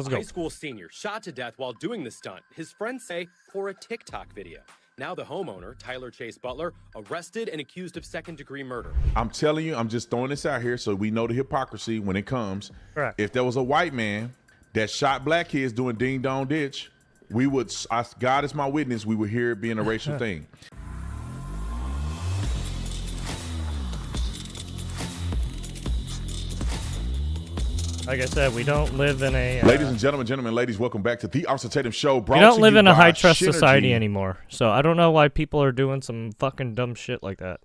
let's go. High school senior shot to death while doing the stunt. His friends say for a TikTok video. Now the homeowner, Tyler Chase Butler, arrested and accused of second-degree murder. I'm telling you, I'm just throwing this out here so we know the hypocrisy when it comes. Correct. If there was a white man that shot black kids doing ding dong ditch, we would, God is my witness, we would hear it being a racial thing. Like I said, we don't live in a... Ladies and gentlemen, ladies, welcome back to the Officer Tatum Show. We don't live in a high-trust society anymore, so I don't know why people are doing some fucking dumb shit like that.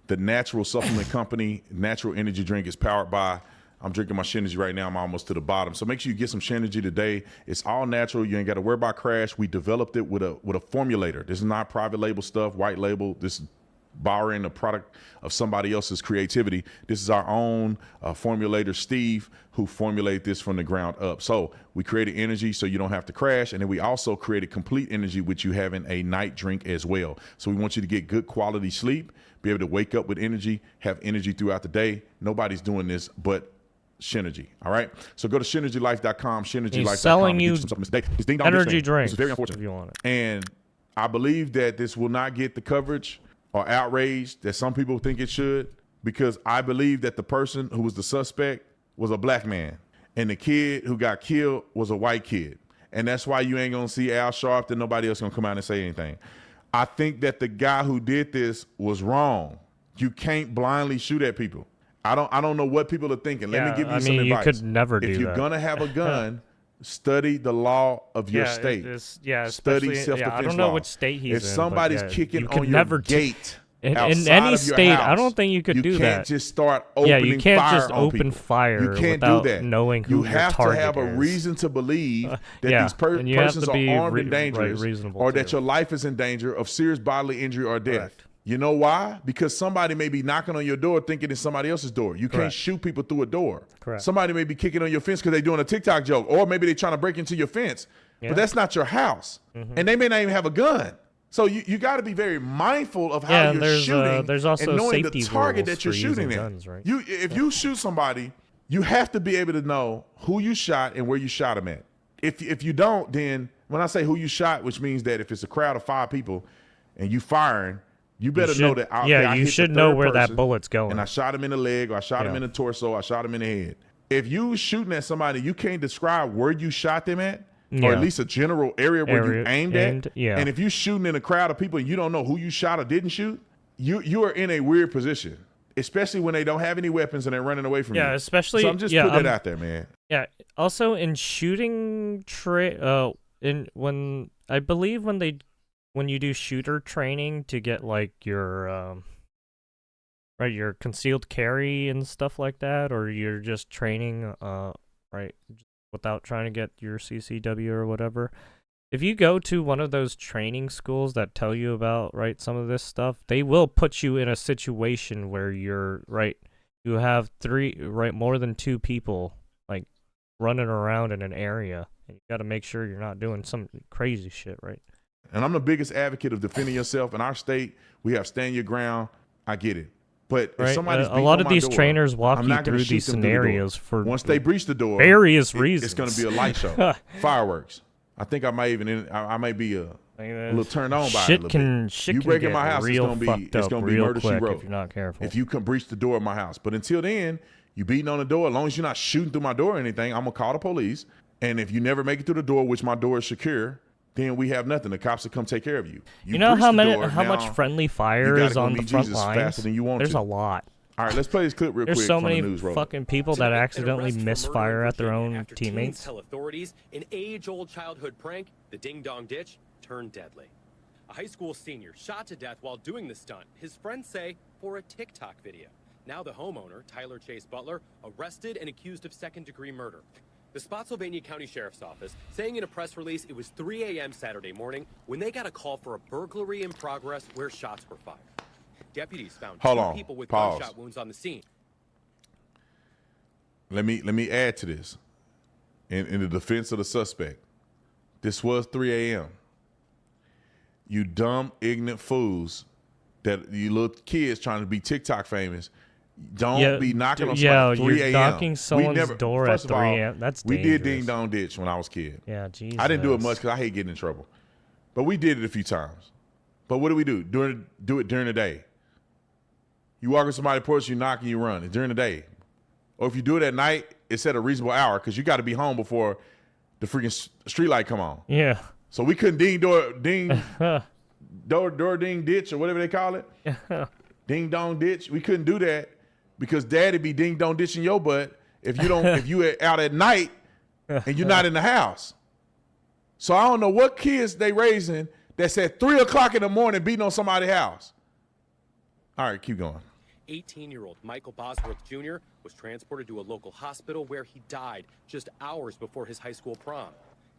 The Natural Supplement Company, Natural Energy Drink is powered by... I'm drinking my Shenergy right now. I'm almost to the bottom. So make sure you get some Shenergy today. It's all natural. You ain't got to worry about crash. We developed it with a formulator. This is not private label stuff, white label. This is borrowing a product of somebody else's creativity. This is our own formulator, Steve, who formulated this from the ground up. So we created energy so you don't have to crash. And then we also created complete energy with you having a night drink as well. So we want you to get good quality sleep, be able to wake up with energy, have energy throughout the day. Nobody's doing this but Shenergy. All right. So go to ShenergyLife.com. ShenergyLife.com. He's selling you energy drinks it's very unfortunate. if you want it. And I believe that this will not get the coverage or outrage that some people think it should, because I believe that the person who was the suspect was a black man and the kid who got killed was a white kid. And that's why you ain't going to see Al Sharpton. Nobody else going to come out and say anything. I think that the guy who did this was wrong. You can't blindly shoot at people. I don't know what people are thinking. Let me give you some advice. You could never do that. If you're going to have a gun, study the law of your state. Study self-defense I don't know law. which state he's in. If somebody's kicking on your gate in outside any of your state, house, I don't think you could do that. You can't just start opening you can't fire just on open people. fire You can't without do that. knowing who you have your to have a target is. reason to believe that these and you have persons to be are armed and dangerous, reasonable or that too. your life is in danger of serious bodily injury or death. Correct. You know why? Because somebody may be knocking on your door thinking it's somebody else's door. You can't shoot people through a door. Correct. Somebody may be kicking on your fence because they're doing a TikTok joke, or maybe they're trying to break into your fence. But that's not your house. And they may not even have a gun. So you got to be very mindful of how you're shooting, there's also and knowing safety the target rules that you're for shooting using at. guns, right? If you shoot somebody, you have to be able to know who you shot and where you shot them at. If you don't, then when I say who you shot, which means that if it's a crowd of 5 people and you firing, you better know that. You should know where that bullet's going. And I shot him in the leg, or I shot him in the torso, I shot him in the head. If you shooting at somebody, you can't describe where you shot them at, or at least a general area where you aimed at. And if you shooting in a crowd of people and you don't know who you shot or didn't shoot, you are in a weird position, especially when they don't have any weapons and they're running away from you. Yeah, especially. So I'm just putting that out there, man. Yeah. Also, in shooting, when you do shooter training to get like your your concealed carry and stuff like that, or you're just training without trying to get your CCW or whatever. If you go to one of those training schools that tell you about some of this stuff, they will put you in a situation where you're you have more than 2 people like running around in an area, and you got to make sure you're not doing some crazy shit, right? And I'm the biggest advocate of defending yourself. In our state, we have stand your ground. I get it. But if somebody's a lot of these door, trainers walk I'm you not gonna through shoot these them through the door. scenarios for once they breach the door, various reasons. It's going to be a light show, fireworks. I think I might be a little turned on by it a little bit. You break in my house, it's going to be murder she wrote if you're not careful. If you can breach the door of my house. But until then, you beating on the door. As long as you're not shooting through my door or anything, I'm going to call the police. And if you never make it through the door, which my door is secure, then we have nothing. The cops will come take care of you. You know how much friendly fire is on the front lines? There's a lot. All right, let's play this clip real quick. There's so many the news fucking people that accidentally misfire at their own teammates. Tell authorities an age-old childhood prank, the ding-dong ditch, turned deadly. A high school senior shot to death while doing the stunt. His friends say for a TikTok video. Now the homeowner, Tyler Chase Butler, arrested and accused of second-degree murder. The Spotsylvania County Sheriff's Office saying in a press release it was 3 a.m. Saturday morning when they got a call for a burglary in progress where shots were fired. Deputies found 2 people with gunshot wounds on the scene. Let me add to this. In the defense of the suspect, this was 3 a.m. You dumb, ignorant fools, that you little kids trying to be TikTok famous, Don't be knocking on yeah, somebody 3 you're a.m. knocking We someone's never, door at first of 3 all, a.m. That's we dangerous. did ding dong ditch when I was a kid. Yeah, Jesus. I didn't do it much because I hate getting in trouble, but we did it a few times. But what do we do? Do it during the day. You walk in somebody's porch, you knock and you run. It's during the day. Or if you do it at night, it's at a reasonable hour because you got to be home before the freaking street light come on. Yeah. So we couldn't ding ditch or whatever they call it. Ding dong ditch. We couldn't do that because daddy be ding dong ditching your butt if you out at night and you're not in the house. So I don't know what kids they raising that's at 3 o'clock in the morning beating on somebody's house. All right, keep going. 18-year-old Michael Bosworth Jr. was transported to a local hospital where he died just hours before his high school prom.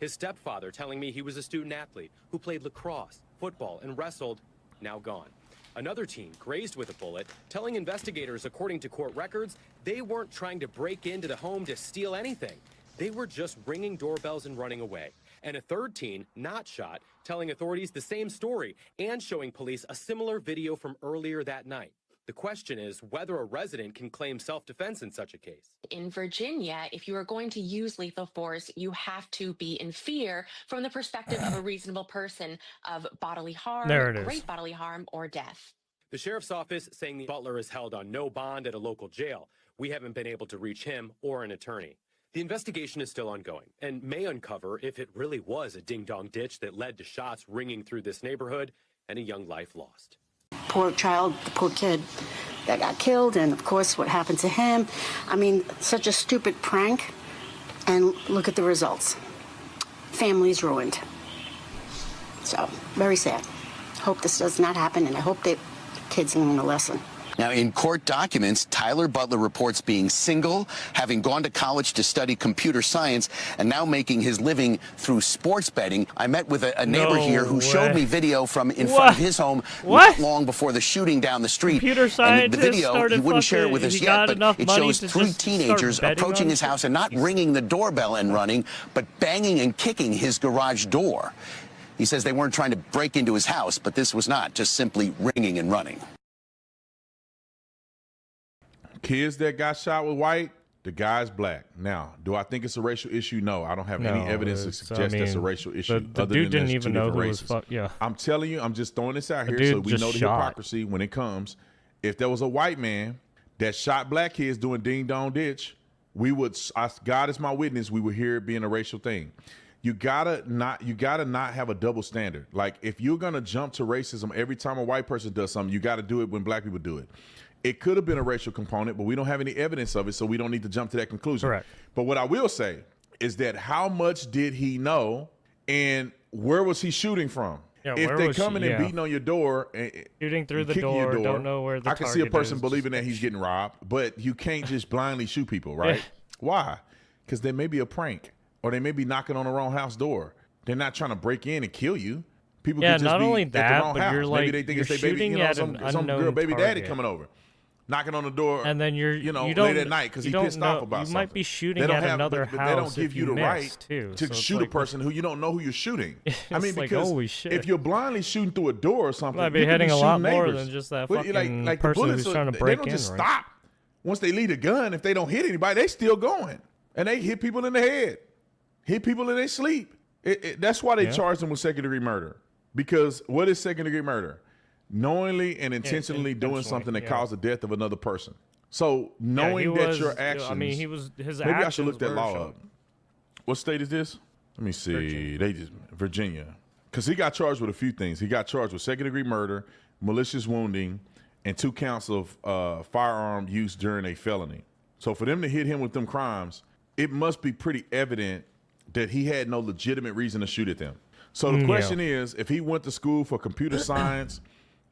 His stepfather telling me he was a student athlete who played lacrosse, football, and wrestled, now gone. Another teen grazed with a bullet, telling investigators, according to court records, they weren't trying to break into the home to steal anything. They were just ringing doorbells and running away. And a third teen, not shot, telling authorities the same story and showing police a similar video from earlier that night. The question is whether a resident can claim self-defense in such a case. In Virginia, if you are going to use lethal force, you have to be in fear from the perspective of a reasonable person of bodily harm, There it is. great bodily harm, or death. The sheriff's office saying the butler is held on no bond at a local jail. We haven't been able to reach him or an attorney. The investigation is still ongoing and may uncover if it really was a ding-dong ditch that led to shots ringing through this neighborhood and a young life lost. Poor child, the poor kid that got killed, and of course what happened to him. I mean, such a stupid prank, and look at the results. Family's ruined. So, very sad. Hope this does not happen, and I hope that kids learn a lesson. Now, in court documents, Tyler Butler reports being single, having gone to college to study computer science, and now making his living through sports betting. I met with a neighbor here who showed me video from in front of his home not long before the shooting down the street. Computer scientist and the video, started he wouldn't share it fucking- with us he yet, got but it enough money shows to 3 just start teenagers betting approaching on his it? house and not ringing the doorbell and running, but banging and kicking his garage door. He says they weren't trying to break into his house, but this was not just simply ringing and running. Kids that got shot with white, the guy's black. Now, do I think it's a racial issue? No, I don't have any evidence to suggest that's a racial issue. The other dude than didn't there's even two know different who was races. yeah. I'm telling you, I'm just throwing this out The here so dude we just know the shot. hypocrisy when it comes. If there was a white man that shot black kids doing ding dong ditch, we would. God is my witness. We would hear it being a racial thing. You gotta not have a double standard. Like if you're gonna jump to racism every time a white person does something, you got to do it when black people do it. It could have been a racial component, but we don't have any evidence of it, so we don't need to jump to that conclusion. Correct. But what I will say is that how much did he know, and where was he shooting from? Yeah, if where they was coming she- and yeah. beating on your door, and Shooting through the kicking your door, don't know where the I can see a target person is, believing just- that he's getting robbed, but you can't just blindly shoot people, right? Yeah. Why? Because there may be a prank, or they may be knocking on the wrong house door. They're not trying to break in and kill you. People Yeah, could just not be only at the that, wrong but house. you're Maybe like they think you're it's their baby, shooting at an some girl unknown baby daddy target. coming over, knocking on the door, And then you late don't, at night because you he don't pissed know, off about you something. might be shooting They don't at have- another but house they don't give if you the missed, right too. to So it's shoot a like- person who you don't know who you're shooting. I mean, It's like, because holy shit. if you're blindly shooting through a door or something, Might be you could hitting a lot shooting more neighbors. than just that But, fucking the person bullets who's trying to they break don't just in, right? stop once they leave the gun. If they don't hit anybody, they still going, and they hit people in the head, hit people in their sleep. That's why they charged them with second-degree murder. Because what is second-degree murder? Knowingly and intentionally doing something that caused the death of another person. So knowing that your actions. I mean, his maybe I should actions look that were law showing. up. What state is this? Let me see. Virginia. Because he got charged with a few things. He got charged with second-degree murder, malicious wounding, and 2 counts of firearm use during a felony. So for them to hit him with them crimes, it must be pretty evident that he had no legitimate reason to shoot at them. So the question is, if he went to school for computer science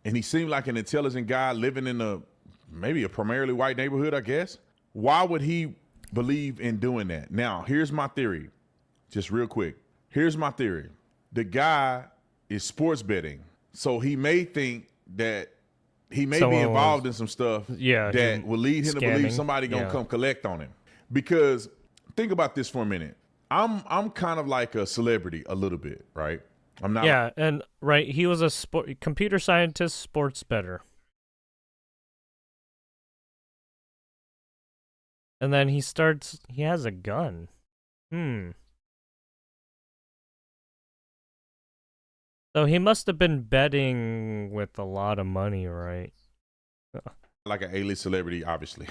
and he seemed like an intelligent guy living in maybe a primarily white neighborhood, I guess, why would he believe in doing that? Now, here's my theory, just real quick. Here's my theory. The guy is sports betting, so he may think that he may be involved in some stuff that will lead him to believe somebody gonna come collect on him. Because think about this for a minute. I'm kind of like a celebrity a little bit, right? I'm not. Yeah, and he was a computer scientist, sports bettor. And then he has a gun. So he must have been betting with a lot of money, right? Like an A-list celebrity, obviously.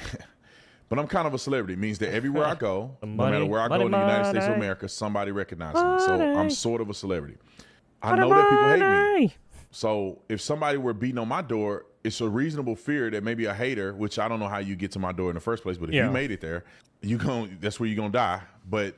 But I'm kind of a celebrity. It means that everywhere I go, The no matter money, where I money, go in the United States of money. America, somebody recognizes me. So I'm Money. sort of a celebrity. I know that people hate me. So if somebody were beating on my door, it's a reasonable fear that maybe a hater, which I don't know how you get to my door in the first place, but if you made it there, that's where you're gonna die. But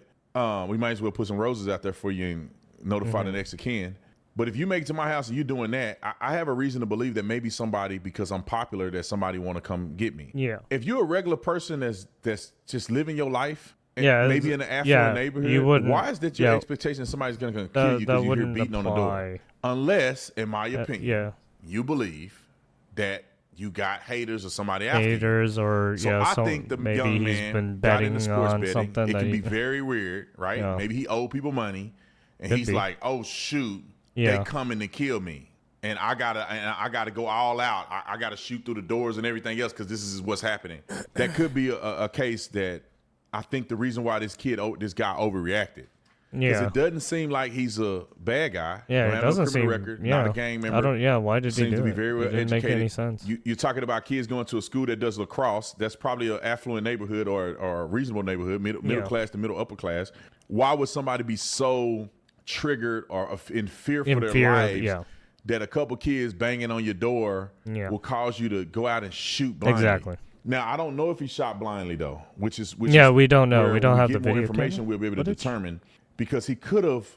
we might as well put some roses out there for you and notify the next of kin. But if you make it to my house and you're doing that, I have a reason to believe that maybe somebody, because I'm popular, that somebody want to come get me. Yeah. If you're a regular person that's just living your life, Yeah, maybe in an affluent neighborhood, you wouldn't. why is that your expectation that somebody's going to kill you because you're here beating on the door? Unless, in my opinion, you believe that you got haters or somebody after haters you. Or so I think the maybe young he's man been got betting into sports on betting. something It that can be very weird, right? Yeah. Maybe he owed people money, and Could he's be. like, "Oh shoot, Yeah. they coming to kill me." And I gotta go all out. I gotta shoot through the doors and everything else because this is what's happening. That could be a case that I think the reason why this guy overreacted. Because it doesn't seem like he's a bad guy. Yeah, Don't it have doesn't no criminal seem. record, Yeah, not a gang member. I don't. Yeah, why did he Seems do to be it? very well It didn't educated. make any sense. You're talking about kids going to a school that does lacrosse. That's probably an affluent neighborhood or a reasonable neighborhood, middle class to middle upper class. Why would somebody be so triggered or in fear for their lives that a couple kids banging on your door will cause you to go out and shoot blindly? Exactly. Now, I don't know if he shot blindly, though, which is we don't know. We don't have the more video information. camera? We'll be able to determine, because he could have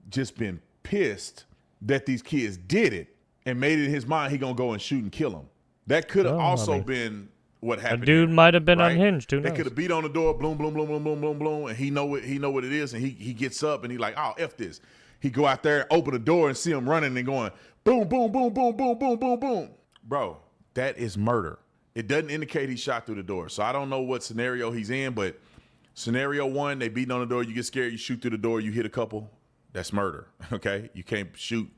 just been pissed that these kids did it and made it in his mind he gonna go and shoot and kill them. That could have also been what happened. A dude might have been unhinged. Who They knows? could have beat on the door, bloom, bloom, bloom, bloom, bloom, bloom, bloom, and he know what it is, and he gets up and he like, oh, F this. He go out there, open the door, and see him running and going, boom, boom, boom, boom, boom, boom, boom, boom. Bro, that is murder. It doesn't indicate he shot through the door. So I don't know what scenario he's in, but scenario one, they beating on the door, you get scared, you shoot through the door, you hit a couple. That's murder, okay? You can't shoot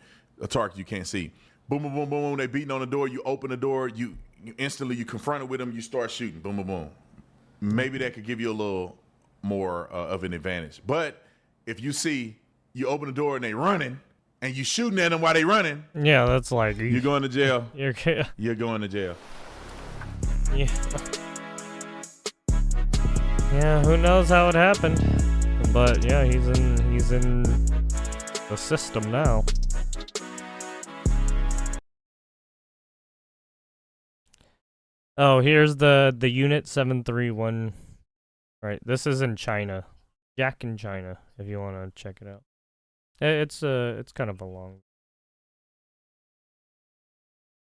a target you can't see. Boom, boom, boom, boom, boom. They beating on the door, you open the door, you instantly, you confront it with them, you start shooting. Boom, boom, boom. Maybe that could give you a little more of an advantage. But if you see, you open the door and they running, and you shooting at them while they running. Yeah, that's like... You're going to jail. You're going to jail. Yeah. Yeah, who knows how it happened. But yeah, he's in the system now. Oh, here's the Unit 731. Right, this is in China. Jack in China, if you want to check it out. It's kind of a long.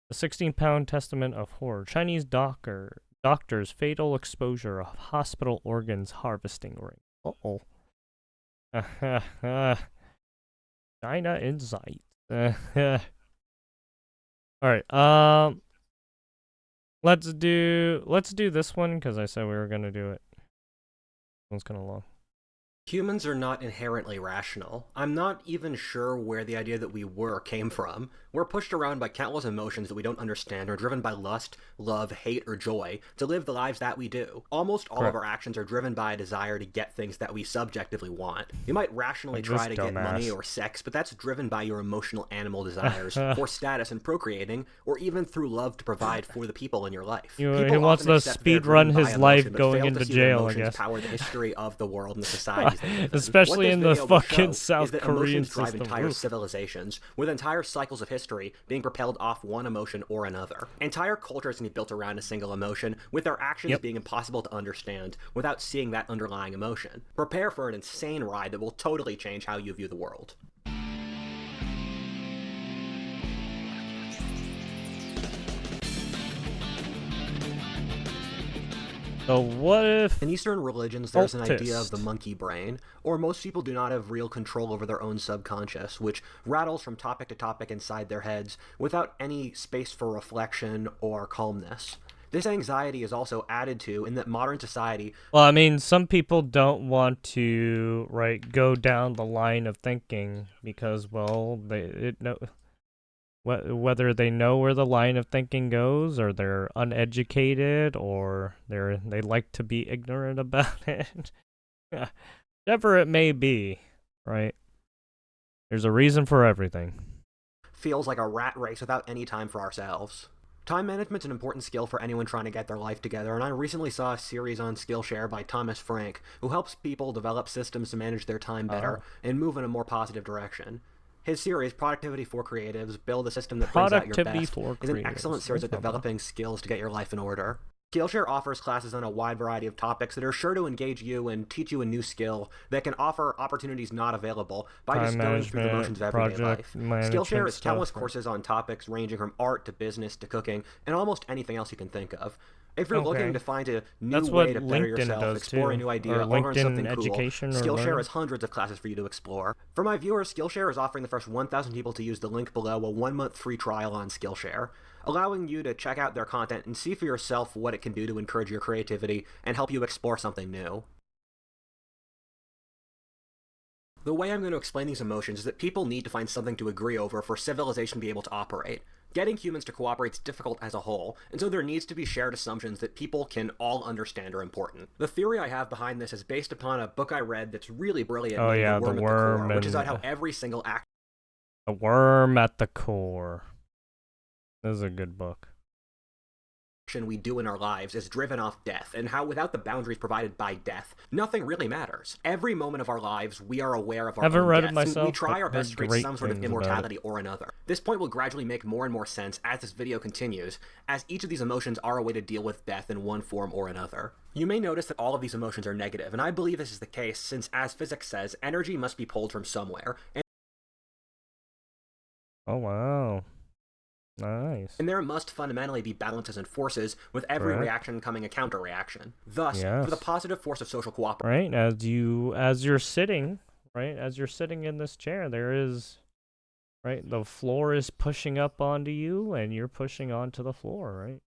The 16-pound testament of horror. Chinese doctor's fatal exposure of hospital organs harvesting ring. Uh-oh. China Insight. Alright, let's do this one because I said we were gonna do it. This one's kinda long. Humans are not inherently rational. I'm not even sure where the idea that we were came from. We're pushed around by countless emotions that we don't understand, or driven by lust, love, hate, or joy to live the lives that we do. Almost all of our actions are driven by a desire to get things that we subjectively want. You might rationally try to get money or sex, but that's driven by your emotional animal desires for status and procreating, or even through love to provide for the people in your life. He wants to speed run his life going into jail, I guess. Power the history of the world and the societies they live in. Especially in the fucking South Korean drive system. Entire civilizations, with entire cycles of history being propelled off one emotion or another. Entire cultures can be built around a single emotion, with their actions being impossible to understand without seeing that underlying emotion. Prepare for an insane ride that will totally change how you view the world. So what if... In Eastern religions, there's an idea of the monkey brain, or most people do not have real control over their own subconscious, which rattles from topic to topic inside their heads without any space for reflection or calmness. This anxiety is also added to in that modern society... Well, I mean, some people don't want to, go down the line of thinking because, well, whether they know where the line of thinking goes, or they're uneducated, or they like to be ignorant about it. Whatever it may be, right? There's a reason for everything. Feels like a rat race without any time for ourselves. Time management's an important skill for anyone trying to get their life together, and I recently saw a series on Skillshare by Thomas Frank, who helps people develop systems to manage their time better and move in a more positive direction. His series, Productivity for Creatives, Build a System that Brings Out Your Best, is an excellent series of developing skills to get your life in order. Skillshare offers classes on a wide variety of topics that are sure to engage you and teach you a new skill that can offer opportunities not available by just going through the motions of everyday life. Skillshare has countless courses on topics ranging from art to business to cooking and almost anything else you can think of. If you're looking to find a new way to better yourself, explore a new idea, or learn something cool, Skillshare has hundreds of classes for you to explore. For my viewers, Skillshare is offering the first 1,000 people to use the link below a 1-month free trial on Skillshare, allowing you to check out their content and see for yourself what it can do to encourage your creativity and help you explore something new. The way I'm going to explain these emotions is that people need to find something to agree over for civilization to be able to operate. Getting humans to cooperate is difficult as a whole, and so there needs to be shared assumptions that people can all understand are important. The theory I have behind this is based upon a book I read that's really brilliant, named The Worm at the Core, which is about how every single act... The Worm at the Core. This is a good book. We do in our lives is driven off death, and how without the boundaries provided by death, nothing really matters. Every moment of our lives, we are aware of our own death, and we try our best to create some sort of immortality or another. This point will gradually make more and more sense as this video continues, as each of these emotions are a way to deal with death in one form or another. You may notice that all of these emotions are negative, and I believe this is the case since, as physics says, energy must be pulled from somewhere. Oh, wow. Nice. And there must fundamentally be balances and forces, with every reaction coming a counter-reaction. Thus, for the positive force of social cooperation... Right, as you're sitting, right, as you're sitting in this chair, there is, right, the floor is pushing up onto you, and you're pushing onto the floor, right?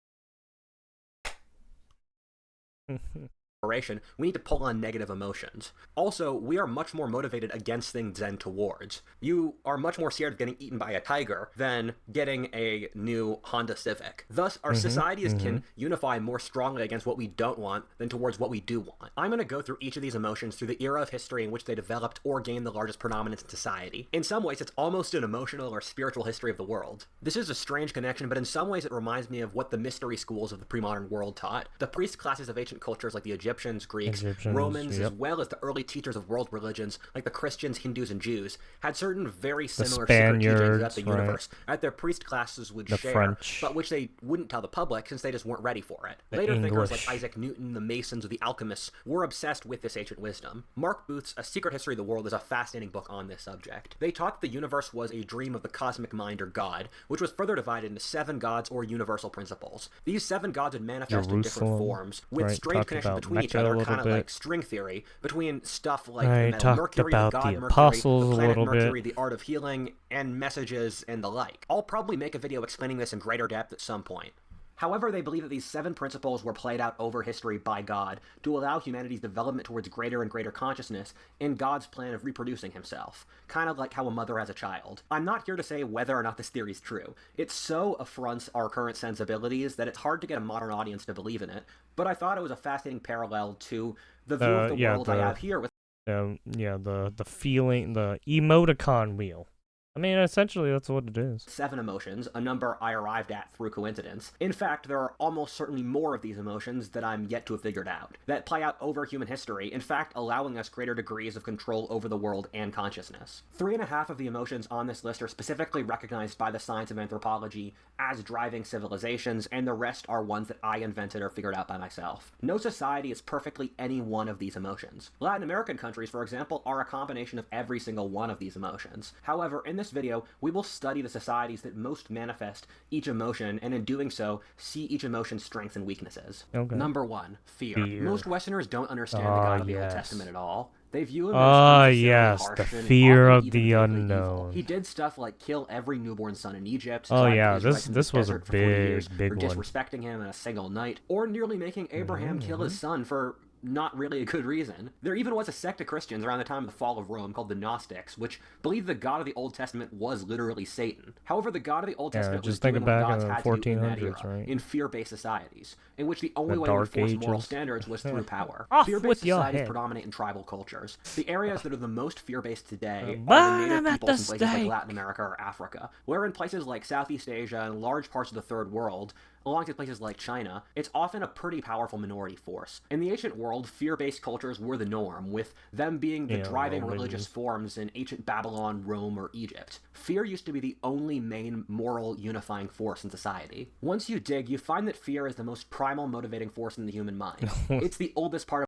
We need to pull on negative emotions. Also, we are much more motivated against things than towards. You are much more scared of getting eaten by a tiger than getting a new Honda Civic. Thus, our societies can unify more strongly against what we don't want than towards what we do want. I'm going to go through each of these emotions through the era of history in which they developed or gained the largest predominance in society. In some ways, it's almost an emotional or spiritual history of the world. This is a strange connection, but in some ways it reminds me of what the mystery schools of the pre-modern world taught. The priest classes of ancient cultures like the Egyptians, Greeks, Romans, as well as the early teachers of world religions like the Christians, Hindus, and Jews, had certain very similar secret teachings about the universe that their priest classes would share, but which they wouldn't tell the public since they just weren't ready for it. Later thinkers like Isaac Newton, the Masons, or the alchemists were obsessed with this ancient wisdom. Mark Booth's A Secret History of the World is a fascinating book on this subject. They taught that the universe was a dream of the cosmic mind or God, which was further divided into 7 gods or universal principles. These 7 gods would manifest in different forms, with strange connections between each other, kind of like string theory, between stuff like the metal Mercury, the god Mercury, the planet Mercury, the art of healing, and messages and the like. I'll probably make a video explaining this in greater depth at some point. However, they believe that these 7 principles were played out over history by God to allow humanity's development towards greater and greater consciousness in God's plan of reproducing himself, kind of like how a mother has a child. I'm not here to say whether or not this theory is true. It so affronts our current sensibilities that it's hard to get a modern audience to believe in it, but I thought it was a fascinating parallel to the view of the world I have here with the feeling, the emoticon wheel. I mean, essentially, that's what it is. 7 emotions, a number I arrived at through coincidence. In fact, there are almost certainly more of these emotions that I'm yet to have figured out, that play out over human history, in fact, allowing us greater degrees of control over the world and consciousness. 3.5 of the emotions on this list are specifically recognized by the science of anthropology as driving civilizations, and the rest are ones that I invented or figured out by myself. No society is perfectly any one of these emotions. Latin American countries, for example, are a combination of every single one of these emotions. However, in this video, we will study the societies that most manifest each emotion, and in doing so, see each emotion's strengths and weaknesses. Number 1, fear. Most Westerners don't understand the God of the Old Testament at all. They view him as the fear of the unknown. He did stuff like kill every newborn son in Egypt. This was a big one. Disrespecting him in a single night, or nearly making Abraham kill his son for not really a good reason. There even was a sect of Christians around the time of the fall of Rome called the Gnostics, which believed the God of the Old Testament was literally Satan. However, the God of the Old Testament was just think doing what back gods in the had to do in that 1400s, era, right? in fear-based societies, in which the only way to Dark enforce moral Ages. standards was through power. Off Fear-based with your societies head. predominate in tribal cultures. The areas that are the most fear-based today But are the I'm native at peoples the in places like stake. Latin America or Africa, where in places like Southeast Asia and large parts of the Third World, along to places like China, it's often a pretty powerful minority force. In the ancient world, fear-based cultures were the norm, with them being the driving religious forms in ancient Babylon, Rome, or Egypt. Fear used to be the only main moral unifying force in society. Once you dig, you find that fear is the most primal motivating force in the human mind. It's the oldest part of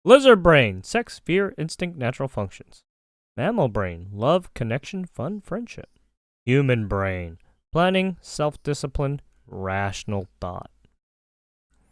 Lizard brain, sex, fear, instinct, natural functions. Mammal brain, love, connection, fun, friendship. Human brain, planning, self-discipline, rational thought.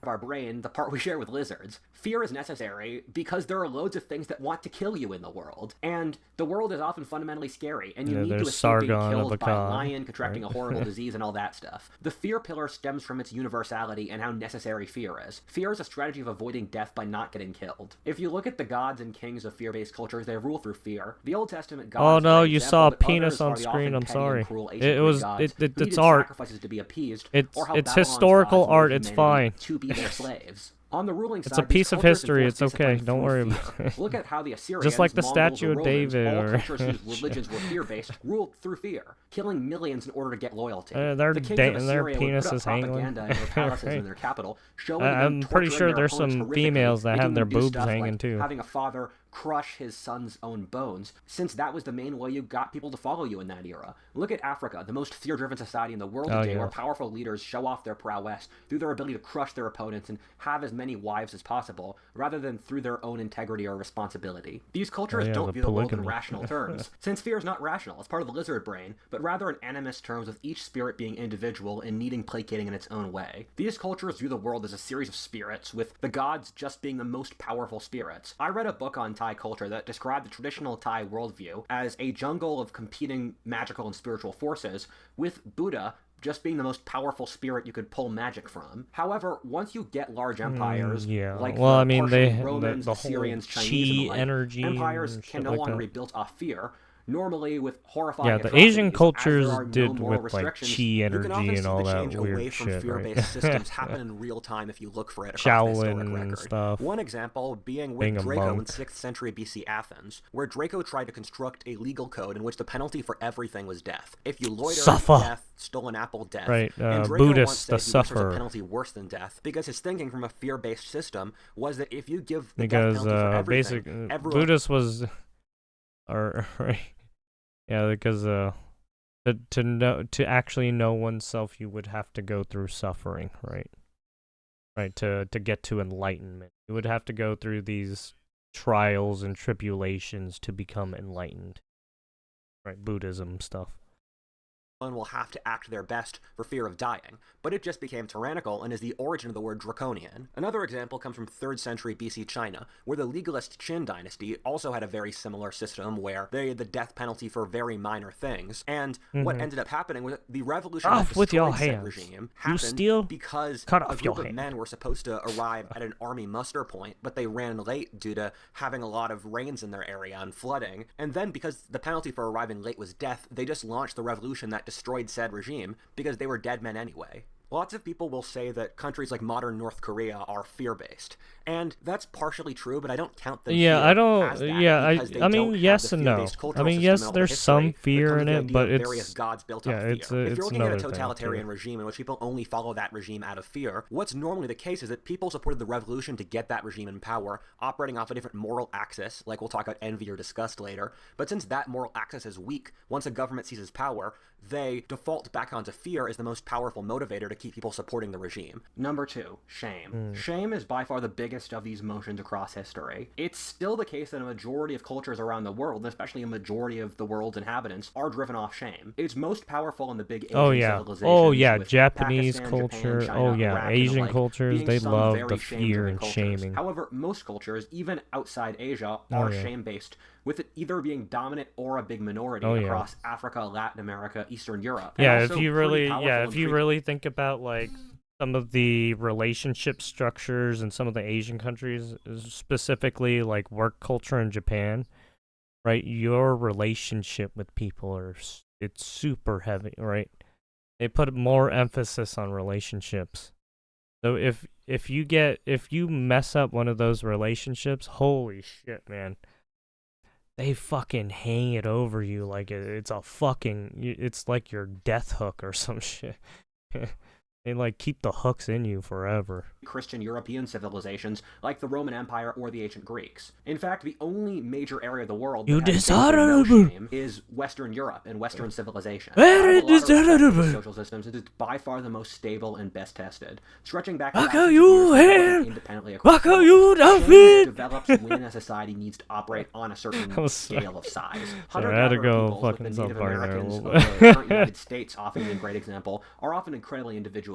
our brain, the part we share with lizards. Fear is necessary because there are loads of things that want to kill you in the world, and the world is often fundamentally scary, and you need to there's escape being Sargon of killed by a Akkad, lion, contracting right? a horrible disease, and all that stuff. The fear pillar stems from its universality and how necessary fear is. Fear is a strategy of avoiding death by not getting killed. If you look at the gods and kings of fear-based cultures, they rule through fear. The Old Testament gods, Oh no, for you example, saw a but penis others on are the screen. often I'm petty and sorry. cruel ancient It Greek was gods who it's needed art. sacrifices to be appeased, It's or how it's Babylon's historical gods wanted art. It's humanity fine. to be their slaves. On the ruling It's side, a piece these of cultures history. enforced It's okay. discipline Don't through worry fear. about it. Look at how the Assyrians, Just like the Mongols, statue or of Romans, David, all or cultures whose religions were fear-based, ruled through fear, killing millions in order to get loyalty. Their The kings of their Assyria would put up penises hanging. propaganda in their palaces Right. and their capital, showing I'm them pretty torturing sure their there's opponents some horrifically, females that have making their them do boobs stuff hanging like too. having a father crush his son's own bones, since that was the main way you got people to follow you in that era. Look at Africa, the most fear-driven society in the world today, where powerful leaders show off their prowess through their ability to crush their opponents and have as many wives as possible, rather than through their own integrity or responsibility. These cultures don't view the world in rational terms, since fear is not rational. It's part of the lizard brain, but rather in animist terms, with each spirit being individual and needing placating in its own way. These cultures view the world as a series of spirits, with the gods just being the most powerful spirits. I read a book on Thai culture that described the traditional Thai worldview as a jungle of competing magical and spiritual forces, with Buddha just being the most powerful spirit you could pull magic from. However, once you get large empires, like Romans, the Assyrians, whole Chinese, chi and energy, empires and can shit no like longer that. be built off fear. Normally, with horrifying the Asian atrocities, cultures as there are no did moral with like restrictions, chi you energy can often and see all the that change away weird from shit, fear-based right? systems happen in real time if you look for it across the historic Shaolin record. stuff. One example being Being with a Draco in monk. 6th century BC Athens, where Draco tried to construct a legal code in which the penalty for everything was death. If you loiter, Suffer. death, stole an apple, death. Right, And Draco Buddhists, once said the he wished there was sufferer. a penalty worse than death, because his thinking from a fear-based system was that if you give the Because death penalty for everything, everyone Buddhist was, or right, yeah, because to actually know oneself, you would have to go through suffering, right? Right, to get to enlightenment, you would have to go through these trials and tribulations to become enlightened. Right, Buddhism stuff. will have to act their best for fear of dying, but it just became tyrannical and is the origin of the word draconian. Another example comes from 3rd century BC China, where the legalist Qin dynasty also had a very similar system where they had the death penalty for very minor things, and what ended up happening was that the revolution that Off with your destroyed said hands. regime You happened steal? because Cut a off group your of hand. men were supposed to arrive at an army muster point, but they ran late due to having a lot of rains in their area and flooding, and then because the penalty for arriving late was death, they just launched the revolution that destroyed said regime because they were dead men anyway. Lots of people will say that countries like modern North Korea are fear-based, and that's partially true, but I don't count them Yeah, here I don't. as that Yeah, because they I mean, don't have yes the and no. fear-based I cultural mean, system yes, and all the there's history some that fear comes in with the it, idea but of various it's gods built yeah, off fear. it's If you're it's looking at a another thing, totalitarian too. regime in which people only follow that regime out of fear, what's normally the case is that people supported the revolution to get that regime in power, operating off a different moral axis, like we'll talk about envy or disgust later. But since that moral axis is weak, once a government seizes power, they default back onto fear as the most powerful motivator to keep people supporting the regime. Number 2, shame. Shame is by far the biggest of these emotions across history. It's still the case that a majority of cultures around the world, and especially a majority of the world's inhabitants, are driven off shame. It's most powerful in the big Asian civilizations. Oh yeah, with Japanese Pakistan, culture. Japan, China, oh yeah, Iraq, and Asian the like, cultures. being They some love very the fear shame-driven and cultures. shaming. However, most cultures, even outside Asia, are shame-based, with it either being dominant or a big minority across Africa, Latin America, Eastern Europe. And Yeah, also if you pretty really, powerful yeah, and if you really think about like some of the relationship structures in some of the Asian countries, specifically like work culture in Japan, right? Your relationship with people it's super heavy, right? They put more emphasis on relationships. So if you mess up one of those relationships, holy shit, man. They fucking hang it over you like it's it's like your death hook or some shit. They like keep the hooks in you forever. Christian European civilizations like the Roman Empire or the ancient Greeks. In fact, the only major area of the world that has no shame is Western Europe and Western civilization. Very dishonorable. Social systems, it is by far the most stable and best tested, stretching back independently across the world. Shame develops when a society needs to operate on a certain scale of size. Hunter-gatherer peoples, with the Native Americans of the current United States often being a great example, are often incredibly individualistic.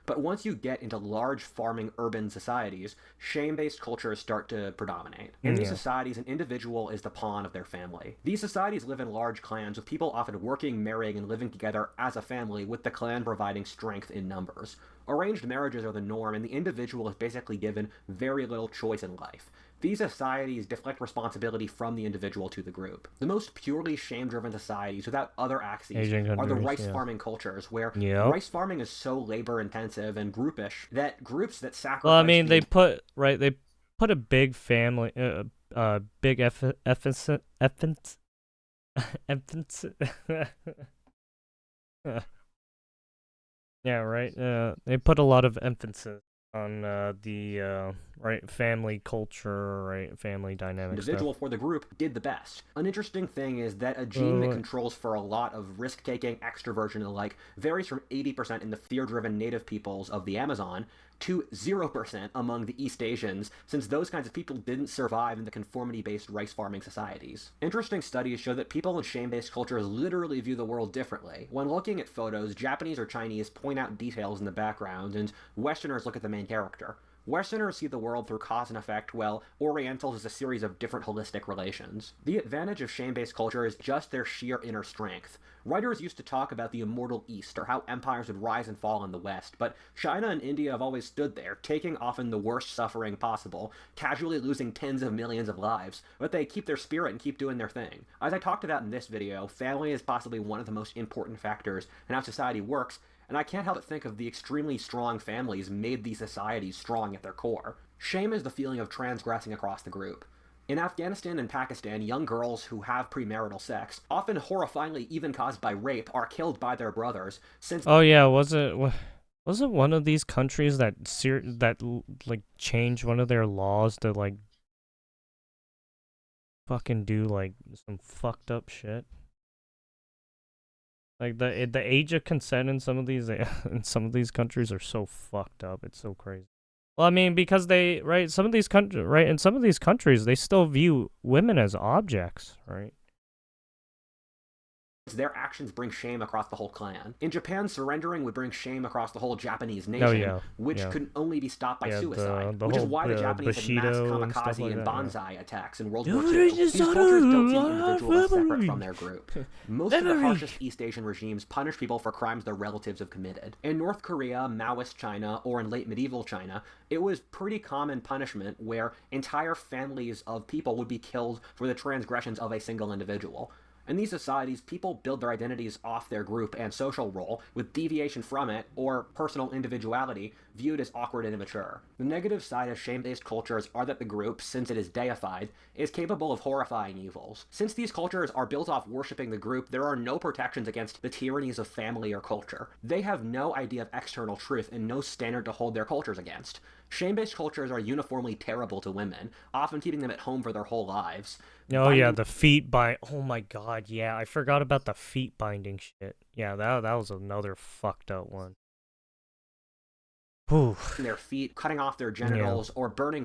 But once you get into large farming urban societies, shame-based cultures start to predominate. In these societies, an individual is the pawn of their family. These societies live in large clans, with people often working, marrying, and living together as a family, with the clan providing strength in numbers. Arranged marriages are the norm, and the individual is basically given very little choice in life. These societies deflect responsibility from the individual to the group. The most purely shame-driven societies without other axes are the rice farming cultures, where rice farming is so labor-intensive and groupish that groups that sacrifice... Well, I mean, they put a big family, big emphasis. Yeah, right. They put a lot of emphasis on the family culture, right, family dynamics. Individual for the group did the best. An interesting thing is that a gene that controls for a lot of risk-taking, extroversion, and the like varies from 80% in the fear-driven native peoples of the Amazon to 0% among the East Asians, since those kinds of people didn't survive in the conformity-based rice farming societies. Interesting studies show that people in shame-based cultures literally view the world differently. When looking at photos, Japanese or Chinese point out details in the background, and Westerners look at the main character. Westerners see the world through cause and effect, while Orientals is a series of different holistic relations. The advantage of shame-based culture is just their sheer inner strength. Writers used to talk about the immortal East, or how empires would rise and fall in the West, but China and India have always stood there, taking often the worst suffering possible, casually losing tens of millions of lives, but they keep their spirit and keep doing their thing. As I talked about in this video, family is possibly one of the most important factors in how society works, and I can't help but think of the extremely strong families made these societies strong at their core. Shame is the feeling of transgressing across the group. In Afghanistan and Pakistan, young girls who have premarital sex, often horrifyingly even caused by rape, are killed by their brothers, since... Oh yeah, was it one of these countries that like changed one of their laws to like fucking do like some fucked up shit? Like the age of consent in some of these countries are so fucked up. It's so crazy. Well, I mean, because in some of these countries they still view women as objects, right? Their actions bring shame across the whole clan. In Japan, surrendering would bring shame across the whole Japanese nation, which could only be stopped by suicide, which is why the Japanese had mass kamikaze and banzai attacks in World War II. These cultures don't see the individual as separate from their group. Most of the harshest East Asian regimes punish people for crimes their relatives have committed. In North Korea, Maoist China, or in late medieval China, it was pretty common punishment where entire families of people would be killed for the transgressions of a single individual. In these societies, people build their identities off their group and social role, with deviation from it, or personal individuality, viewed as awkward and immature. The negative side of shame-based cultures are that the group, since it is deified, is capable of horrifying evils. Since these cultures are built off worshipping the group, there are no protections against the tyrannies of family or culture. They have no idea of external truth and no standard to hold their cultures against. Shame-based cultures are uniformly terrible to women, often keeping them at home for their whole lives. Oh yeah, the feet bind. Oh my god, yeah, I forgot about the feet binding shit. Yeah, that was another fucked up one. Whew. Their feet, cutting off their genitals, or burning.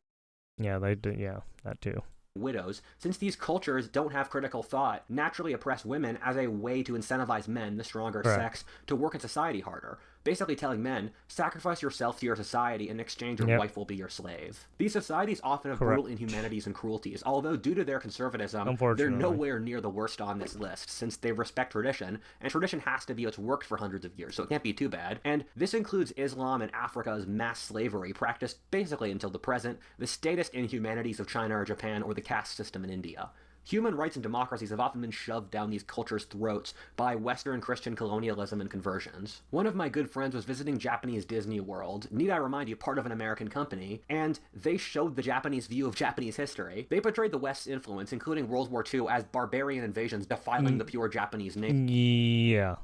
Yeah, they do. Yeah, that too. Widows, since these cultures don't have critical thought, naturally oppress women as a way to incentivize men, the stronger sex, to work in society harder. basically telling men, sacrifice yourself to your society, in exchange your wife will be your slave. These societies often have brutal inhumanities and cruelties, although due to their conservatism, they're nowhere near the worst on this list, since they respect tradition, and tradition has to be what's worked for hundreds of years, so it can't be too bad. And this includes Islam and Africa's mass slavery, practiced basically until the present, the statist inhumanities of China or Japan, or the caste system in India. Human rights and democracies have often been shoved down these cultures' throats by Western Christian colonialism and conversions. One of my good friends was visiting Japanese Disney World, need I remind you, part of an American company, and they showed the Japanese view of Japanese history. They portrayed the West's influence, including World War II, as barbarian invasions defiling the pure Japanese nation. Yeah.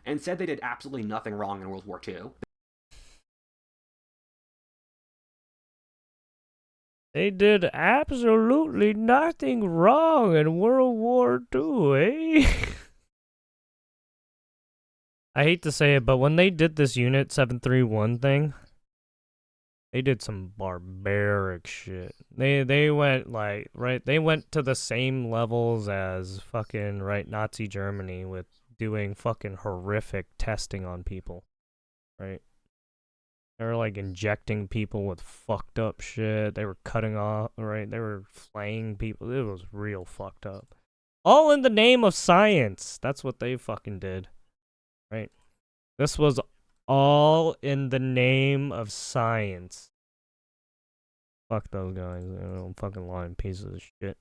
And said they did absolutely nothing wrong in World War II. They did absolutely nothing wrong in World War II, eh? I hate to say it, but when they did this Unit 731 thing, they did some barbaric shit. They went like, right, they went to the same levels as fucking, right, Nazi Germany with doing fucking horrific testing on people, right? They were like injecting people with fucked up shit. They were cutting off, right? They were flaying people. It was real fucked up. All in the name of science. That's what they fucking did, right? This was all in the name of science. Fuck those guys. They're fucking lying pieces of shit.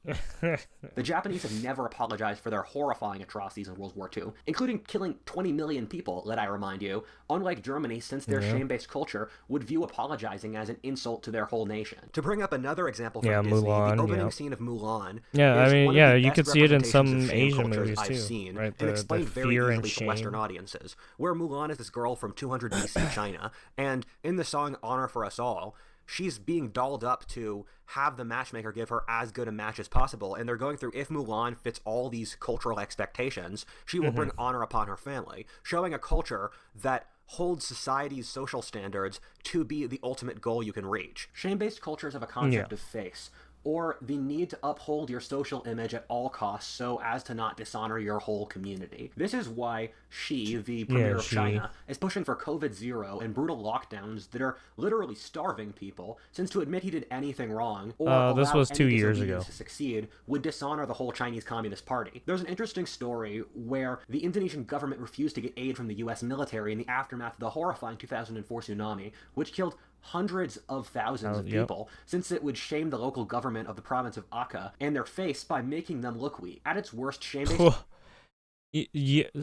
The Japanese have never apologized for their horrifying atrocities in World War II, including killing 20 million people, let I remind you, unlike Germany, since their shame-based culture would view apologizing as an insult to their whole nation. To bring up another example from Disney, Mulan, the opening scene of Mulan I is mean, one of the you best could see it in representations some of shame Asian cultures movies I've too, seen, right? and explained very fear and easily to Western shame. audiences, where Mulan is this girl from 200 BC China, and in the song Honor for Us All, she's being dolled up to have the matchmaker give her as good a match as possible, and they're going through, if Mulan fits all these cultural expectations, she will bring honor upon her family, showing a culture that holds society's social standards to be the ultimate goal you can reach. Shame-based cultures have a concept of face, or the need to uphold your social image at all costs so as to not dishonor your whole community. This is why Xi, the premier of China, is pushing for COVID-0 and brutal lockdowns that are literally starving people, since to admit he did anything wrong, or this was 2 years ago, to succeed, would dishonor the whole Chinese Communist Party. There's an interesting story where the Indonesian government refused to get aid from the US military in the aftermath of the horrifying 2004 tsunami, which killed hundreds of thousands of people, since it would shame the local government of the province of Aceh and their face by making them look weak. At its worst, shame-based...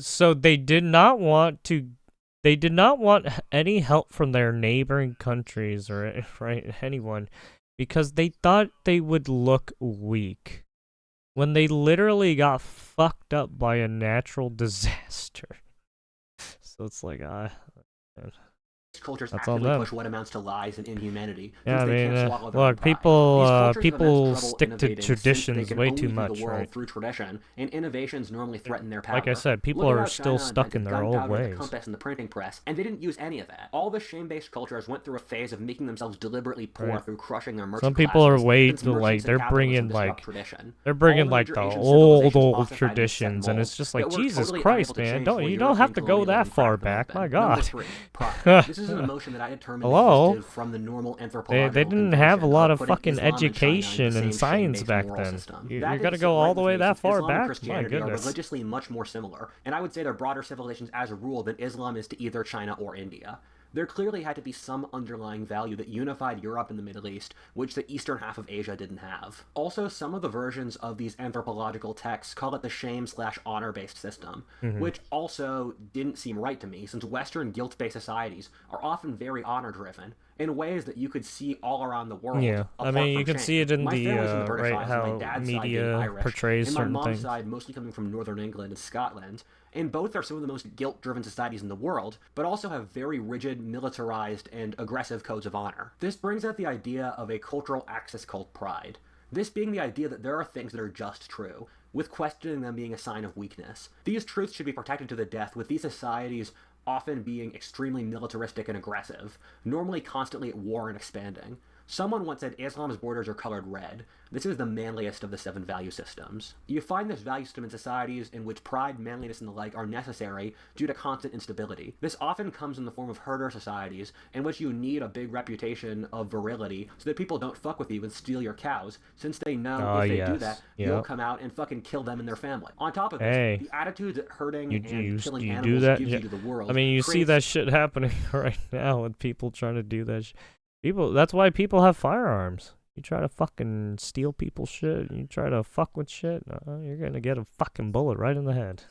So they did not want any help from their neighboring countries or anyone, because they thought they would look weak when they literally got fucked up by a natural disaster. So it's like, cultures actively push what amounts to lies and inhumanity. Yeah, I mean, look, people stick to traditions way too much, right? Through tradition, and innovations normally threaten their power. Like I said, people are still stuck in their old ways. The compass and the printing press, and they didn't use any of that. All the shame-based cultures went through a phase of making themselves deliberately poor through crushing their merchant Some people are way too, like, they're bringing like the old traditions, and it's just like, Jesus Christ, man, you don't have to go that far back. My God. This is an emotion that I determined existed from the normal anthropological They didn't have a lot of fucking education and science back then. You're gonna go all the way that far back? My goodness. Are religiously much more similar, and I would say they're broader civilizations as a rule than Islam is to either China or India. There clearly had to be some underlying value that unified Europe and the Middle East, which the eastern half of Asia didn't have. Also, some of the versions of these anthropological texts call it the shame/honor-based system, which also didn't seem right to me, since Western guilt-based societies are often very honor-driven, in ways that you could see all around the world. Yeah, I mean, you can see it in how media portrays certain things. And my mom's side, mostly coming from Northern England and Scotland, and both are some of the most guilt-driven societies in the world, but also have very rigid, militarized, and aggressive codes of honor. This brings out the idea of a cultural axis called pride. This being the idea that there are things that are just true, with questioning them being a sign of weakness. These truths should be protected to the death, with these societies often being extremely militaristic and aggressive, normally constantly at war and expanding. Someone once said Islam's borders are colored red. This is the manliest of the 7 value systems. You find this value system in societies in which pride, manliness, and the like are necessary due to constant instability. This often comes in the form of herder societies, in which you need a big reputation of virility so that people don't fuck with you and steal your cows, since they know if they do that, you'll come out and fucking kill them and their family. On top of this, the attitudes that hurting and killing animals gives you to the world. I mean, you see that shit happening right now with people trying to do that. That's why people have firearms. You try to fucking steal people's shit, you try to fuck with shit, you're gonna get a fucking bullet right in the head.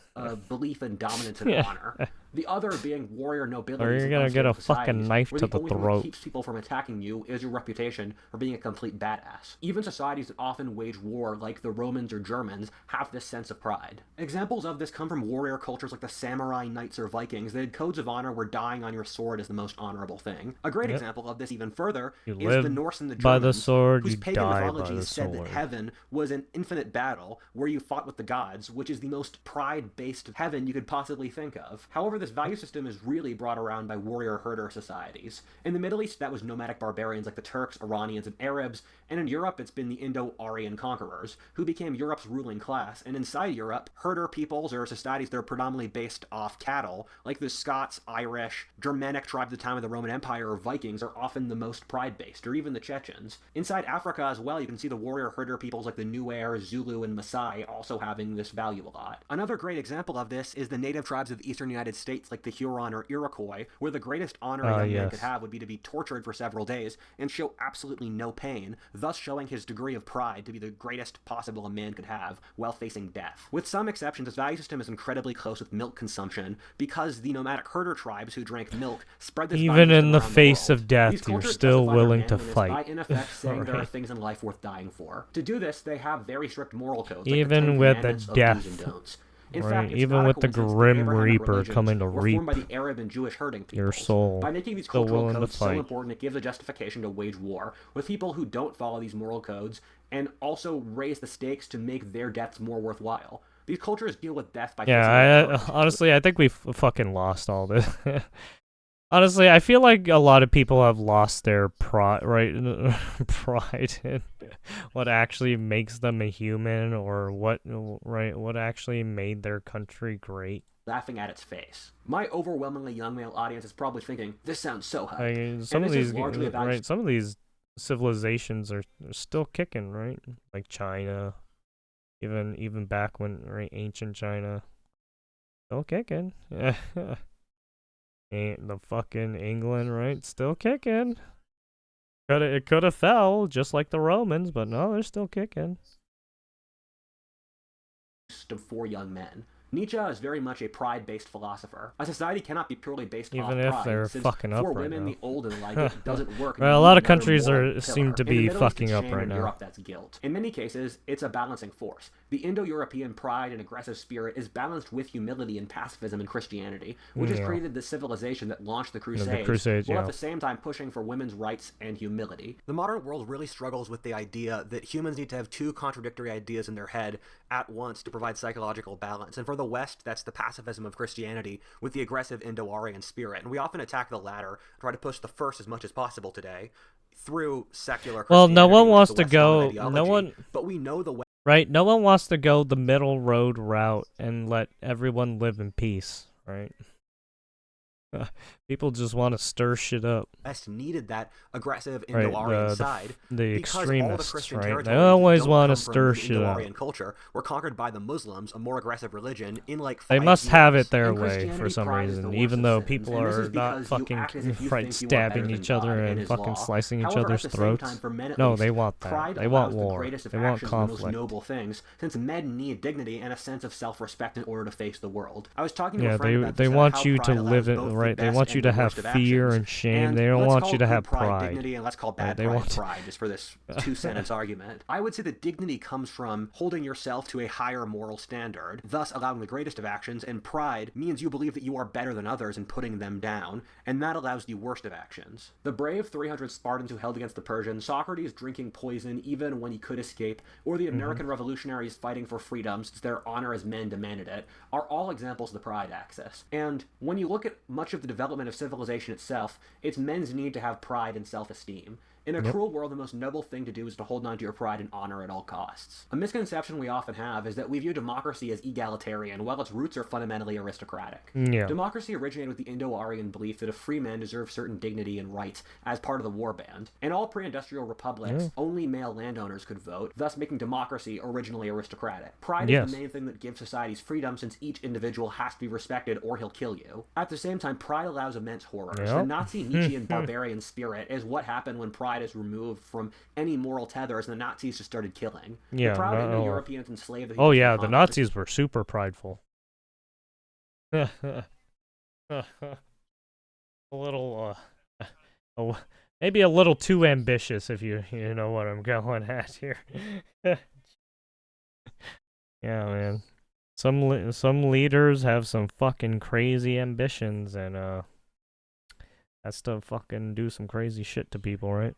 Belief in dominance and honor. The other being warrior nobility. Or you're gonna get a fucking knife to the throat. The only thing that keeps people from attacking you is your reputation for being a complete badass. Even societies that often wage war, like the Romans or Germans, have this sense of pride. Examples of this come from warrior cultures like the samurai, knights, or Vikings. They had codes of honor where dying on your sword is the most honorable thing. A great example of this even further is the Norse and the Germans, by the sword, whose you pagan die mythology by the said sword. that heaven was an infinite battle where you fought with the gods, which is the most pride-based heaven you could possibly think of. However, this value system is really brought around by warrior herder societies. In the Middle East, that was nomadic barbarians like the Turks, Iranians, and Arabs, and in Europe, it's been the Indo-Aryan conquerors, who became Europe's ruling class. And inside Europe, herder peoples or societies that are predominantly based off cattle, like the Scots, Irish, Germanic tribes at the time of the Roman Empire, or Vikings, are often the most pride-based, or even the Chechens. Inside Africa as well, you can see the warrior herder peoples like the Nuer, Zulu, and Maasai also having this value a lot. Another great example of this is the native tribes of the eastern United States like the Huron or Iroquois, where the greatest honor a young man could have would be to be tortured for several days and show absolutely no pain, thus showing his degree of pride to be the greatest possible a man could have while facing death. With some exceptions, this value system is incredibly close with milk consumption because the nomadic herder tribes who drank milk spread this even in the face world. of death, you're still willing to fight. By in effect saying there are things in life worth dying for. To do this, they have very strict moral codes, even like the with the 10 death. Commandments of do's and don'ts. In right, fact, even with the Grim Reaper coming to reap formed by the Arab and Jewish herding your soul, by making these still cultural willing codes to fight. so important, it gives a justification to wage war with people who don't follow these moral codes, and also raise the stakes to make their deaths more worthwhile. These cultures deal with death by honestly, I think we fucking lost all this. Honestly, I feel like a lot of people have lost their pride in what actually makes them a human, or what actually made their country great. Laughing at its face. My overwhelmingly young male audience is probably thinking, this sounds so hype. I mean, some of these civilizations are still kicking, right? Like China, even back when ancient China, still kicking. Ain't the fucking England, right? Still kicking. It could have fell just like the Romans, but no, they're still kicking. For young men. Nietzsche is very much a pride-based philosopher. A society cannot be purely based off pride. Even if they're fucking up for right women, now. the old and like it doesn't work. Well, a lot of countries seem to be fucking up right now. Europe, that's guilt. In many cases, it's a balancing force. The Indo-European pride and aggressive spirit is balanced with humility and pacifism in Christianity, which has created the civilization that launched the Crusades, while at the same time pushing for women's rights and humility. The modern world really struggles with the idea that humans need to have two contradictory ideas in their head at once to provide psychological balance. And for the West, that's the pacifism of Christianity with the aggressive Indo-Aryan spirit. And we often attack the latter, try to push the first as much as possible today through secular Christianity. Well, no one wants to go. But we know the way. Right, no one wants to go the middle road route and let everyone live in peace, right? People just want to stir shit up. West needed that aggressive Indo-Aryan side. The extremists, right? They always want to stir shit up. Indo-Aryan culture were conquered by the Muslims, a more aggressive religion, in like 5 They must years. have it their And way for some Christianity reason, pride is even the though worst of people sins. And this are is not because you fucking act as if you think you are stabbing better each than other God and his fucking law. slicing each However, other's at the same throats. time, for men at No, least, they want that. pride They want allows the war. greatest of They want actions and the most conflict. noble things, since men need dignity and a sense of self-respect in order to face the world. I was talking to Yeah, a friend about they this and want how you pride to allows live it both the right. They best want you and to the have worst of fear actions. and shame. And They don't let's want call you to good have pride pride. dignity, and let's call bad They pride want- pride, just for this two-sentence argument. I would say that dignity comes from holding yourself to a higher moral standard, thus allowing the greatest of actions, and pride means you believe that you are better than others and putting them down, and that allows the worst of actions. The brave 300 Spartans who held against the Persians, Socrates drinking poison even when he could escape, or the American revolutionaries fighting for freedom since their honor as men demanded it, are all examples of the pride axis. And when you look at much of the development of civilization itself, it's men's need to have pride and self-esteem. In a cruel world, the most noble thing to do is to hold on to your pride and honor at all costs. A misconception we often have is that we view democracy as egalitarian, while its roots are fundamentally aristocratic. Yeah. Democracy originated with the Indo-Aryan belief that a free man deserves certain dignity and rights as part of the warband. In all pre-industrial republics, only male landowners could vote, thus making democracy originally aristocratic. Pride is the main thing that gives societies freedom, since each individual has to be respected or he'll kill you. At the same time, pride allows immense horrors. The Nazi Nietzschean barbarian spirit is what happened when pride is removed from any moral tethers and the Nazis just started killing. Yeah, the proud Indo-Europeans enslaved the oh people yeah, they the conquered. Nazis were super prideful. A little, maybe a little too ambitious, if you know what I'm going at here. Yeah, man. Some leaders have some fucking crazy ambitions, and that's to fucking do some crazy shit to people, right?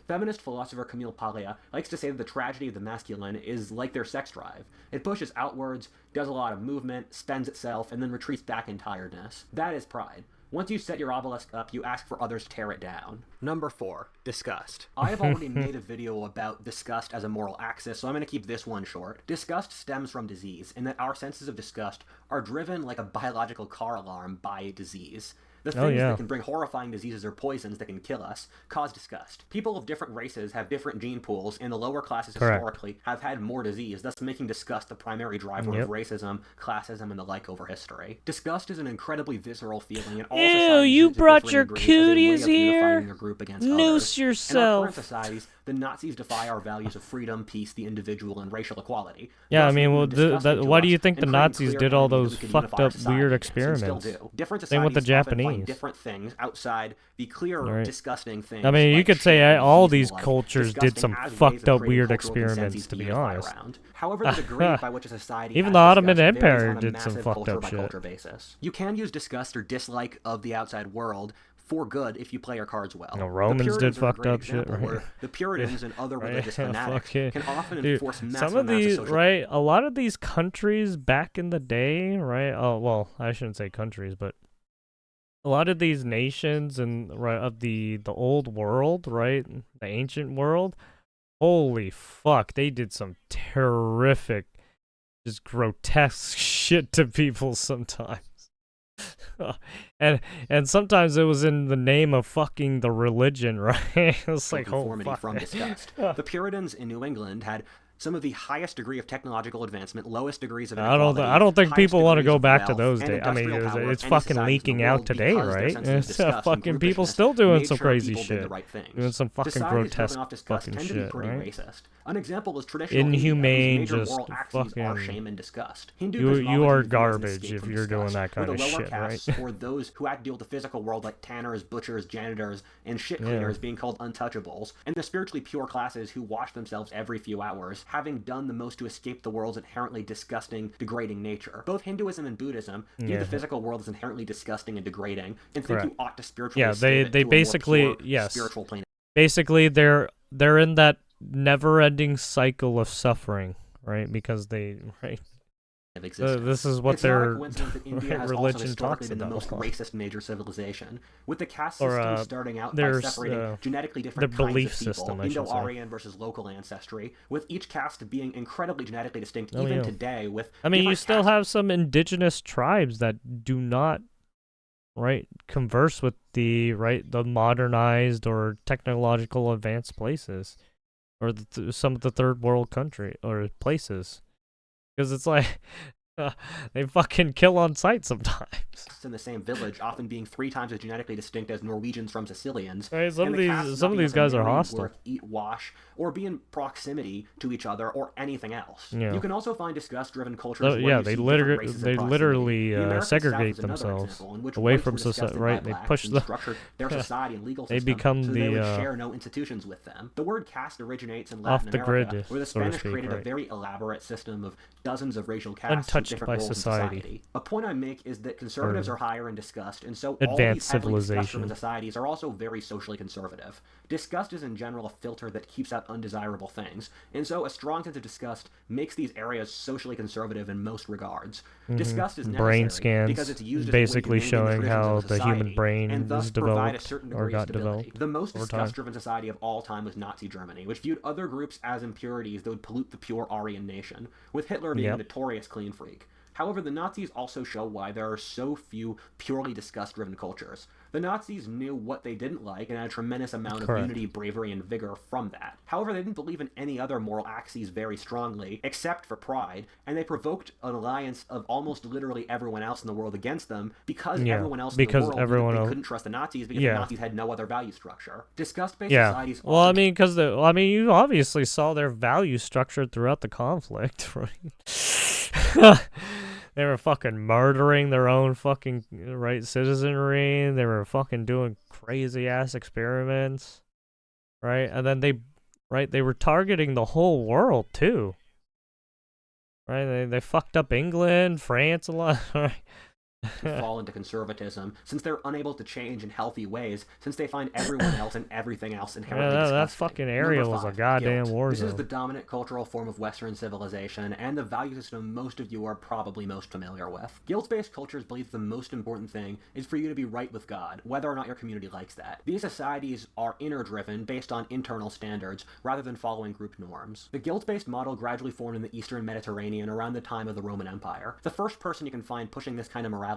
Feminist philosopher Camille Paglia likes to say that the tragedy of the masculine is like their sex drive. It pushes outwards, does a lot of movement, spends itself, and then retreats back in tiredness. That is pride. Once you set your obelisk up, you ask for others to tear it down. Number 4. Disgust. I have already made a video about disgust as a moral axis, so I'm going to keep this one short. Disgust stems from disease, in that our senses of disgust are driven like a biological car alarm by disease. The things that can bring horrifying diseases or poisons that can kill us cause disgust. People of different races have different gene pools, and the lower classes historically have had more disease, thus making disgust the primary driver of racism, classism, and the like over history. Disgust is an incredibly visceral feeling, and all societies you use it brought differently your in degrees as a way cuties of here? unifying your group against Noose others. yourself. In our current societies, the Nazis defy our values of freedom, peace, the individual, and racial equality. Yeah, Thus, I mean, well, why do you think the and creating Nazis clear did all enemies those that we could fucked unify our up society weird against, and still experiments? do. Different Same with the societies often find Japanese. different things outside the clear, disgusting things. I mean, you like could say shame, all disease, these and the like, cultures did disgusting some as ways fucked of up creating weird cultural experiments, consensus to be unify honest. around. However, the degree by which a society Even has the Ottoman disgust varies Empire on a did some massive fucked up culture-by-culture shit. basis. You can use disgust or dislike of the outside world for good if you play your cards well. The Romans did fucked up shit, right? Where the Puritans and other religious fanatics Fucking- can often Dude, enforce massive some of amounts these, of social right? A lot of these countries back in the day, right? Oh, well, I shouldn't say countries, but a lot of these nations and of the old world, right? The ancient world. Holy fuck, they did some terrific, just grotesque shit to people sometimes. and sometimes it was in the name of fucking the religion, right? It's like, oh, conformity fuck. from disgust. The Puritans in New England had some of the highest degree of technological advancement, lowest degrees of inequality. I don't think highest people want to degrees go of back to wealth, those and days. I mean, industrial power of it's any fucking society in the leaking world out today, because their right? sense of It's disgust and fucking people groupishness still doing made some sure crazy people did shit. the right things. Doing some fucking Societies grotesque living off disgust fucking tend to be shit, pretty right? racist. An example is traditional Inhumane, India, whose major just moral axes are fucking- shame and disgust. You Hindu are cosmology views an garbage escape if from you're doing disgust, that kind where of the lower shit, right? castes, or those who had to deal with the physical world like tanners, butchers, janitors, and shit cleaners being called untouchables, and the spiritually pure classes who wash themselves every few hours, having done the most to escape the world's inherently disgusting, degrading nature. Both Hinduism and Buddhism view the physical world as inherently disgusting and degrading, and think you ought to spiritually escape it they to a more basically pure, spiritual plane. Basically they're in that never-ending cycle of suffering, right? Because they Of existence. this is what It's not their a coincidence that India has also religion historically talks been the about. most racist major civilization, with the caste Or, system starting out by there's, separating genetically different their kinds belief of people, system, I should say. Indo-Aryan versus local ancestry, with each caste being incredibly genetically distinct, Oh, even yeah. today. With I mean, you different still castes have some indigenous tribes that do not, right, converse with the modernized or technological advanced places, or some of the third world country or places, because it's like they fucking kill on sight sometimes. in the same village, often being 3 times as genetically distinct as Norwegians from Sicilians. Right, some and of the these- castes some of not being these able guys to are marry, hostile. work, eat, wash, or be in proximity to each other, or anything else. Yeah. You can also find disgust-driven cultures. Oh, where yeah, you they see different races in they proximity. literally The American South segregate is another themselves example in which away whites from were disgusted society. by Right, they blacks push and the structured their society and legal they system become so they the, would share no institutions with them. The word caste originates in off Latin the America, grid, where the so to Spanish speak, created a right. very elaborate system of dozens of racial castes who Advanced different by roles society. in society. A point I make is that conservatives are higher in disgust, and so all Advanced these heavily civilization. disgust-driven societies are also very socially conservative. Disgust is in general a filter that keeps out undesirable things, and so a strong sense of disgust makes these areas socially conservative in most regards. Disgust is necessary Brain scans because it's used basically as a way to maintain showing traditions how of the society, human brain and thus is provide a developed certain or degree of got stability. developed The most over time. disgust-driven society of all time was Nazi Germany, which viewed other groups as impurities that would pollute the pure Aryan nation, with Hitler being a notorious clean freak. However, the Nazis also show why there are so few purely disgust-driven cultures. The Nazis knew what they didn't like and had a tremendous amount of unity, bravery, and vigor from that. However, they didn't believe in any other moral axes very strongly, except for pride, and they provoked an alliance of almost literally everyone else in the world against them because everyone else in the world knew that they couldn't trust the Nazis because the Nazis had no other value structure. Disgust-based societies well, I mean, because you obviously saw their value structure throughout the conflict, right? They were fucking murdering their own fucking citizenry. They were fucking doing crazy ass experiments, right? And then they were targeting the whole world too, right? They fucked up England, France a lot, right? fall into conservatism, since they're unable to change in healthy ways, since they find everyone else and everything else inherently disgusting. That fucking area was a goddamn war zone. This is the dominant cultural form of Western civilization, and the value system most of you are probably most familiar with. Guilt-based cultures believe the most important thing is for you to be right with God, whether or not your community likes that. These societies are inner-driven, based on internal standards, rather than following group norms. The guilt-based model gradually formed in the Eastern Mediterranean around the time of the Roman Empire. The first person you can find pushing this kind of morality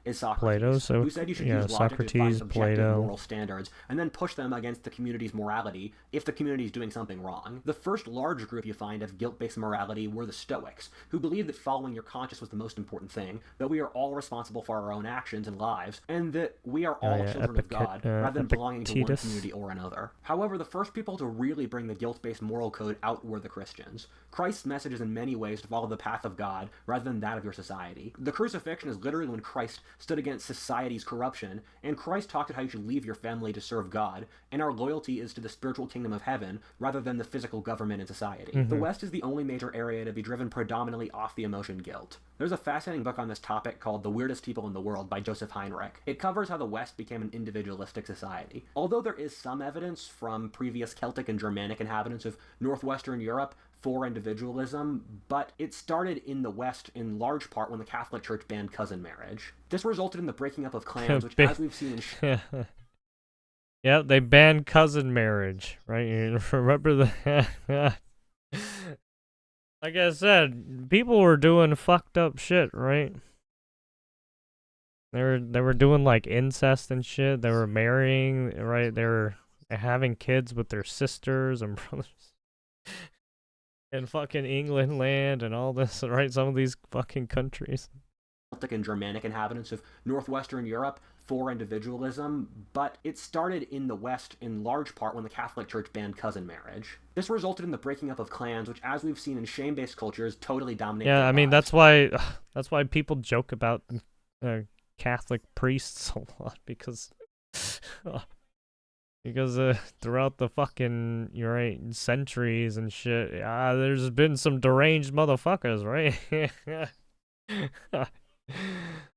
is Socrates, who said you should use logic to find objective moral standards and then push them against the community's morality if the community is doing something wrong. The first large group you find of guilt-based morality were the Stoics, who believed that following your conscience was the most important thing, that we are all responsible for our own actions and lives, and that we are all children of God, rather than belonging to one community or another. However, the first people to really bring the guilt-based moral code out were the Christians. Christ's message is in many ways to follow the path of God rather than that of your society. The crucifixion is literally when Christ stood against society's corruption, and Christ talked about how you should leave your family to serve God, and our loyalty is to the spiritual kingdom of heaven rather than the physical government and society. The West is the only major area to be driven predominantly off the emotion guilt. There's a fascinating book on this topic called The Weirdest People in the World by Joseph Heinrich. It covers how the West became an individualistic society. Although there is some evidence from previous Celtic and Germanic inhabitants of northwestern Europe for individualism, but it started in the West in large part when the Catholic Church banned cousin marriage. This resulted in the breaking up of clans, which, as we've seen in... Yeah, they banned cousin marriage, right? You remember that? Like I said, people were doing fucked up shit, right? They were doing like incest and shit. They were marrying, right? They were having kids with their sisters and brothers. In fucking England land and all this, right? Some of these fucking countries. Celtic and Germanic inhabitants of northwestern Europe for individualism, but it started in the West in large part when the Catholic Church banned cousin marriage. This resulted in the breaking up of clans, which, as we've seen in shame-based cultures, totally dominate their I mean, lives. that's why people joke about Catholic priests a lot, because throughout the fucking, you're right, centuries and shit, there's been some deranged motherfuckers, right?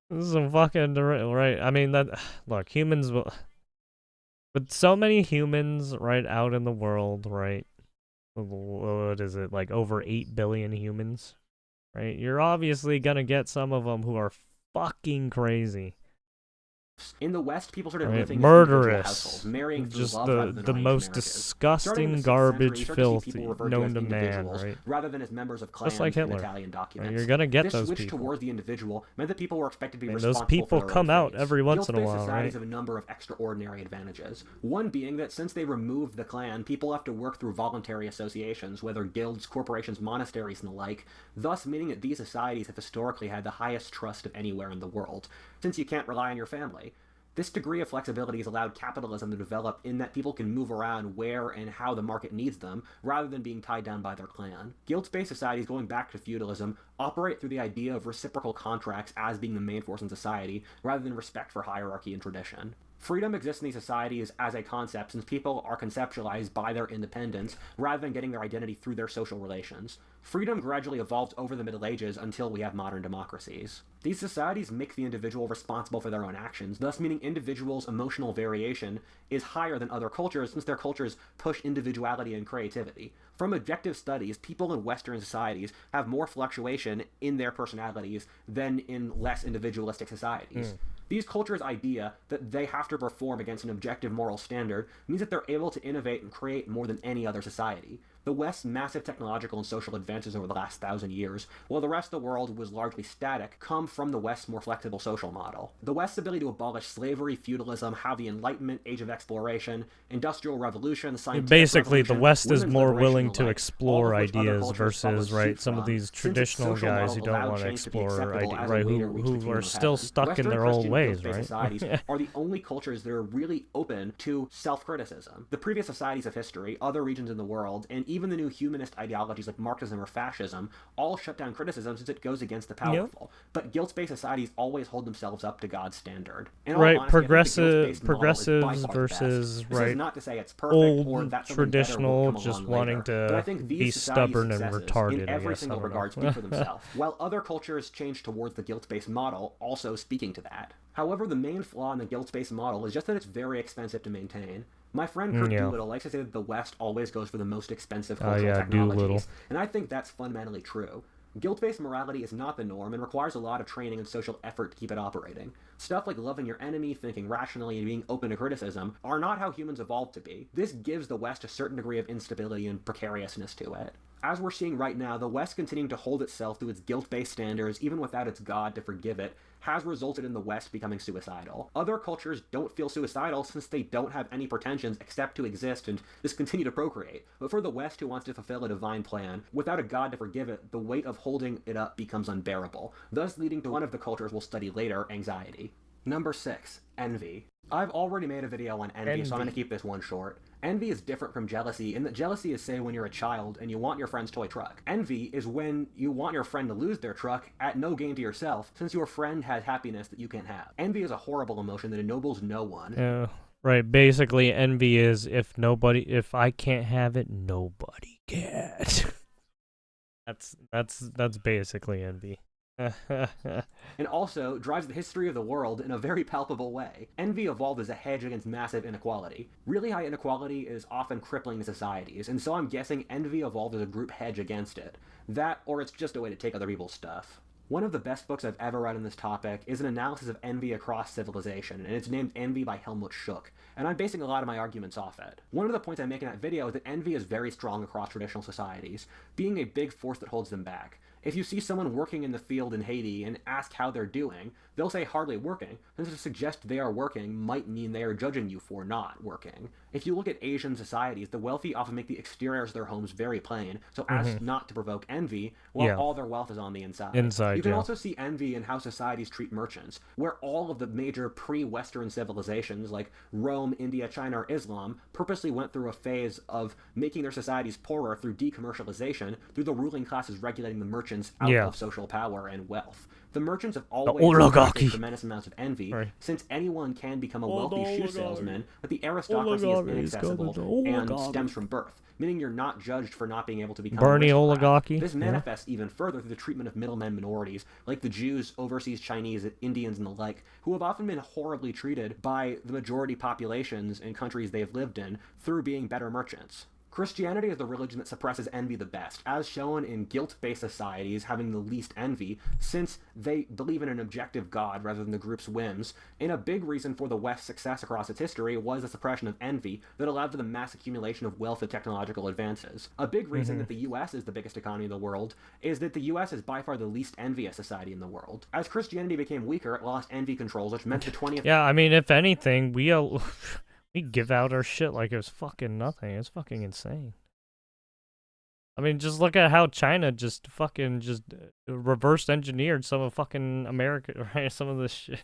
This is some fucking right. I mean, look, humans will, with so many humans right out in the world, right? What is it, like over 8 billion humans, right? You're obviously gonna get some of them who are fucking crazy. In the West, people started living murderous, in households, marrying through just love rather than the most marriages. disgusting garbage filth known to man, right? Rather than as members of clans Just like Hitler. in Italian documents. Right, you're gonna get this those switch people. towards the individual meant that people were expected to be And responsible those people for their come own out fates. every once in a Guilt-based while, societies right? have a number of extraordinary advantages. One being that since they removed the clan, people have to work through voluntary associations, whether guilds, corporations, monasteries, and the like, thus meaning that these societies have historically had the highest trust of anywhere in the world, since you can't rely on your family. This degree of flexibility has allowed capitalism to develop in that people can move around where and how the market needs them, rather than being tied down by their clan. Guilt-based societies, going back to feudalism, operate through the idea of reciprocal contracts as being the main force in society, rather than respect for hierarchy and tradition. Freedom exists in these societies as a concept since people are conceptualized by their independence rather than getting their identity through their social relations. Freedom gradually evolved over the Middle Ages until we have modern democracies. These societies make the individual responsible for their own actions, thus meaning individuals' emotional variation is higher than other cultures since their cultures push individuality and creativity. From objective studies, people in Western societies have more fluctuation in their personalities than in less individualistic societies. These cultures' idea that they have to perform against an objective moral standard means that they're able to innovate and create more than any other society. The West's massive technological and social advances over the last 1,000 years, while the rest of the world was largely static, come from the West's more flexible social model. The West's ability to abolish slavery, feudalism, have the Enlightenment, Age of Exploration, Industrial Revolution, the Scientific Basically, Revolution, the West is women's more liberation, willing and the to like, explore all of which other ideas cultures followed versus, suit right, some from. of these Since its traditional social guys model who don't allowed want to change to be explore acceptable ideas, as a right, leader reached the who kingdom are of still heaven. stuck in Western their old Christian ways, guilt-based right? societies are the only cultures that are really open to self-criticism. The previous societies of history, other regions in the world, and even the new humanist ideologies like Marxism or fascism all shut down criticism since it goes against the powerful. But guilt-based societies always hold themselves up to God's standard. In all Right, honesty, I think the guilt-based model is by progressives far the best. versus, This right, is not to say it's perfect old or that something better will traditional, come just along wanting later. But I to think these be societies' stubborn and successes retarded, in I every guess. I single don't know. regard speak for themselves, while other cultures change towards the guilt-based model, also speaking to that. However, the main flaw in the guilt-based model is just that it's very expensive to maintain. My friend Kurt Doolittle likes to say that the West always goes for the most expensive cultural technologies, and I think that's fundamentally true. Guilt-based morality is not the norm and requires a lot of training and social effort to keep it operating. Stuff like loving your enemy, thinking rationally, and being open to criticism are not how humans evolved to be. This gives the West a certain degree of instability and precariousness to it. As we're seeing right now, the West continuing to hold itself to its guilt-based standards, even without its God to forgive it, has resulted in the West becoming suicidal. Other cultures don't feel suicidal since they don't have any pretensions except to exist and just continue to procreate. But for the West, who wants to fulfill a divine plan, without a God to forgive it, the weight of holding it up becomes unbearable, thus leading to one of the cultures we'll study later, anxiety. Number 6, envy. I've already made a video on envy, so I'm going to keep this one short. Envy is different from jealousy in that jealousy is, say, when you're a child and you want your friend's toy truck. Envy is when you want your friend to lose their truck at no gain to yourself, since your friend has happiness that you can't have. Envy is a horrible emotion that ennobles no one. Yeah, right. Basically, envy is if I can't have it, nobody can. That's basically envy. And also drives the history of the world in a very palpable way. Envy evolved as a hedge against massive inequality. Really high inequality is often crippling to societies, and so I'm guessing envy evolved as a group hedge against it. That, or it's just a way to take other people's stuff. One of the best books I've ever read on this topic is an analysis of envy across civilization, and it's named Envy by Helmut Schuck, and I'm basing a lot of my arguments off it. One of the points I make in that video is that envy is very strong across traditional societies, being a big force that holds them back. If you see someone working in the field in Haiti and ask how they're doing, they'll say hardly working, since to suggest they are working might mean they are judging you for not working. If you look at Asian societies, the wealthy often make the exteriors of their homes very plain, so as not to provoke envy, while all their wealth is on the inside. You can also see envy in how societies treat merchants, where all of the major pre-Western civilizations like Rome, India, China, or Islam purposely went through a phase of making their societies poorer through decommercialization, through the ruling classes regulating the merchants out of social power and wealth. The merchants have always attracted tremendous amounts of envy, since anyone can become a wealthy shoe salesman, but the aristocracy is inaccessible and stems from birth, meaning you're not judged for not being able to become Bernie a oligarchy. This manifests even further through the treatment of middlemen minorities, like the Jews, overseas Chinese, Indians, and the like, who have often been horribly treated by the majority populations in countries they've lived in through being better merchants. Christianity is the religion that suppresses envy the best, as shown in guilt-based societies having the least envy, since they believe in an objective God rather than the group's whims, and a big reason for the West's success across its history was the suppression of envy that allowed for the mass accumulation of wealth and technological advances. A big reason that the US is the biggest economy in the world is that the US is by far the least envious society in the world. As Christianity became weaker, it lost envy controls, which meant the 20th... Yeah, I mean, if anything, we give out our shit like it was fucking nothing. It's fucking insane. I mean, just look at how China just reverse engineered some of fucking America, right? Some of this shit.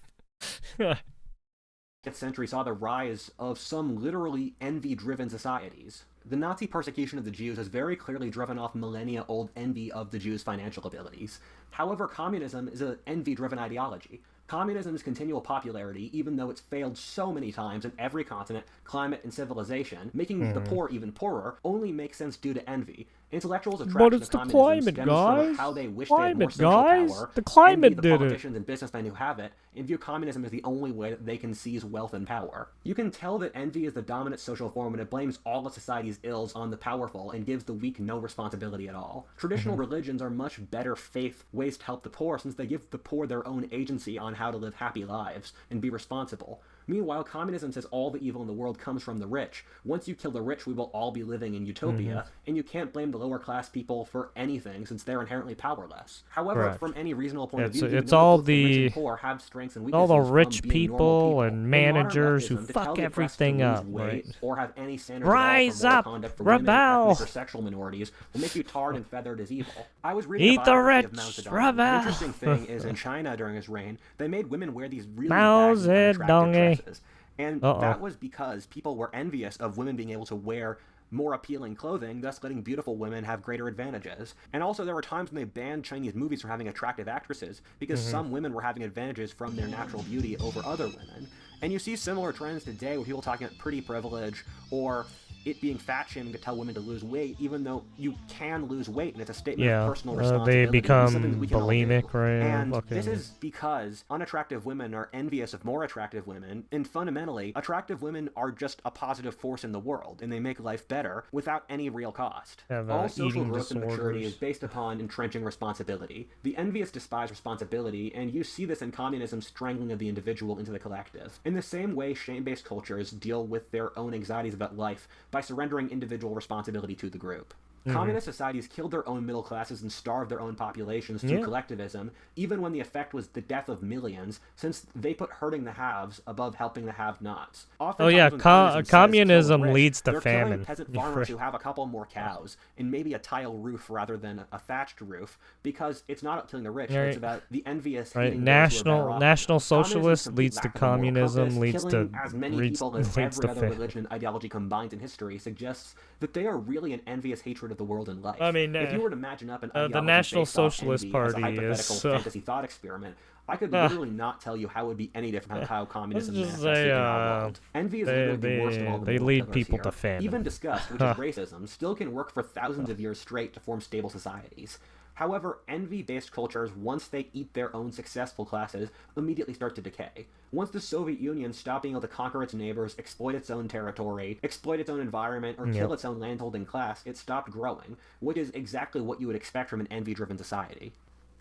Century saw the rise of some literally envy-driven societies. The Nazi persecution of the Jews has very clearly driven off millennia-old envy of the Jews' financial abilities. However, communism is an envy-driven ideology. Communism's continual popularity, even though it's failed so many times in every continent, climate, and civilization, making the poor even poorer, only makes sense due to envy. Intellectuals' attraction But it's to the communism climate, stems from guys. how they wish they had more Climate, social guys. power, The climate envy the did it. politicians and businessmen who have it, and view communism as the only way that they can seize wealth and power. You can tell that envy is the dominant social form when it blames all of society's ills on the powerful and gives the weak no responsibility at all. Traditional religions are much better faith ways to help the poor, since they give the poor their own agency on how to live happy lives and be responsible. Meanwhile, communism says all the evil in the world comes from the rich. Once you kill the rich, we will all be living in utopia, and you can't blame the lower class people for anything since they're inherently powerless. However, Correct. from any reasonable point of It's- view, you it's know all that both the rich and the- poor have strengths and all weaknesses the rich from being normal people and In modern managers who leftism, to fuck tell the oppressed everything to lose up, weight right? or have any standards Rise at all for moral up, conduct for rebel. women, ethnic or sexual minorities will make you tarred and feathered as evil. I was reading Eat a the biography of rich, Mao Zedong. rebel. An interesting thing is in China during his reign, they made women wear these really Mao baggy, unattractive Zedong. dresses. And Uh-oh. that was because people were envious of women being able to wear more appealing clothing, thus letting beautiful women have greater advantages. And also there were times when they banned Chinese movies from having attractive actresses because some women were having advantages from their natural beauty over other women. And you see similar trends today with people talking about pretty privilege or it being fat shaming to tell women to lose weight, even though you can lose weight and it's a statement of personal responsibility. They become It's something that we can all do. bulimic, right? And Fucking- this is because unattractive women are envious of more attractive women, and fundamentally, attractive women are just a positive force in the world, and they make life better without any real cost. Have, All social eating growth and maturity disorders. is based upon entrenching responsibility. The envious despise responsibility, and you see this in communism's strangling of the individual into the collective. In the same way, shame-based cultures deal with their own anxieties about life by surrendering individual responsibility to the group. Communist societies killed their own middle classes and starved their own populations through collectivism, even when the effect was the death of millions, since they put hurting the haves above helping the have-nots. Oh yeah, Oftentimes when communism says communism kill the rich, leads to they're killing famine. peasant farmers who have a couple more cows and maybe a tile roof rather than a thatched roof, because it's not about killing the rich, Right. it's about the envious Right, eating those who are better off. National Communism's Socialist complete leads to lack of a moral communism, compass, leads killing to as many leads, people as leads every to other fa- religion and ideology combined in history suggests that they are really an envious hatred of the world and life. I mean, if you were to imagine up an the ideology National based off Socialist envy as a Party is, hypothetical fantasy thought experiment, I could literally not tell you how it would be any different from how communism Let's just manifested say, in our world. Envy is literally the worst of all the they moral lead killers people here. to famine. Even disgust, which is racism, still can work for thousands of years straight to form stable societies. However, envy-based cultures, once they eat their own successful classes, immediately start to decay. Once the Soviet Union stopped being able to conquer its neighbors, exploit its own territory, exploit its own environment, or kill its own landholding class, it stopped growing, which is exactly what you would expect from an envy-driven society.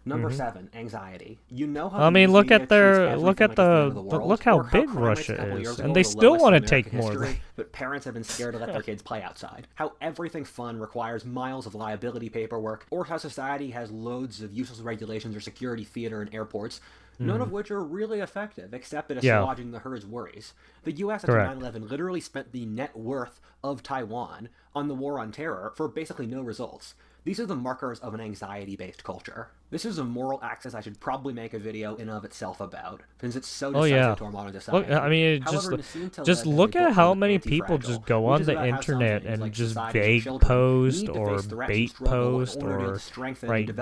Number 7, anxiety. You know how I mean, the look media at their treats look everything at like it's the end of the world, look how or big crime rates a Russia couple is, years and ago they were the still lowest want to in take American more. history, but parents have been scared to let their kids play outside. How everything fun requires miles of liability paperwork, or how society has loads of useless regulations or security theater and airports, none of which are really effective, except at assuaging the herd's worries. The U.S. after Correct. 9/11 literally spent the net worth of Taiwan on the war on terror for basically no results. These are the markers of an anxiety-based culture. This is a moral axis I should probably make a video in of itself about, since it's so decisive to our modern society. Look, I mean, However, just look at how many people just go on the internet and just vague post or bait post or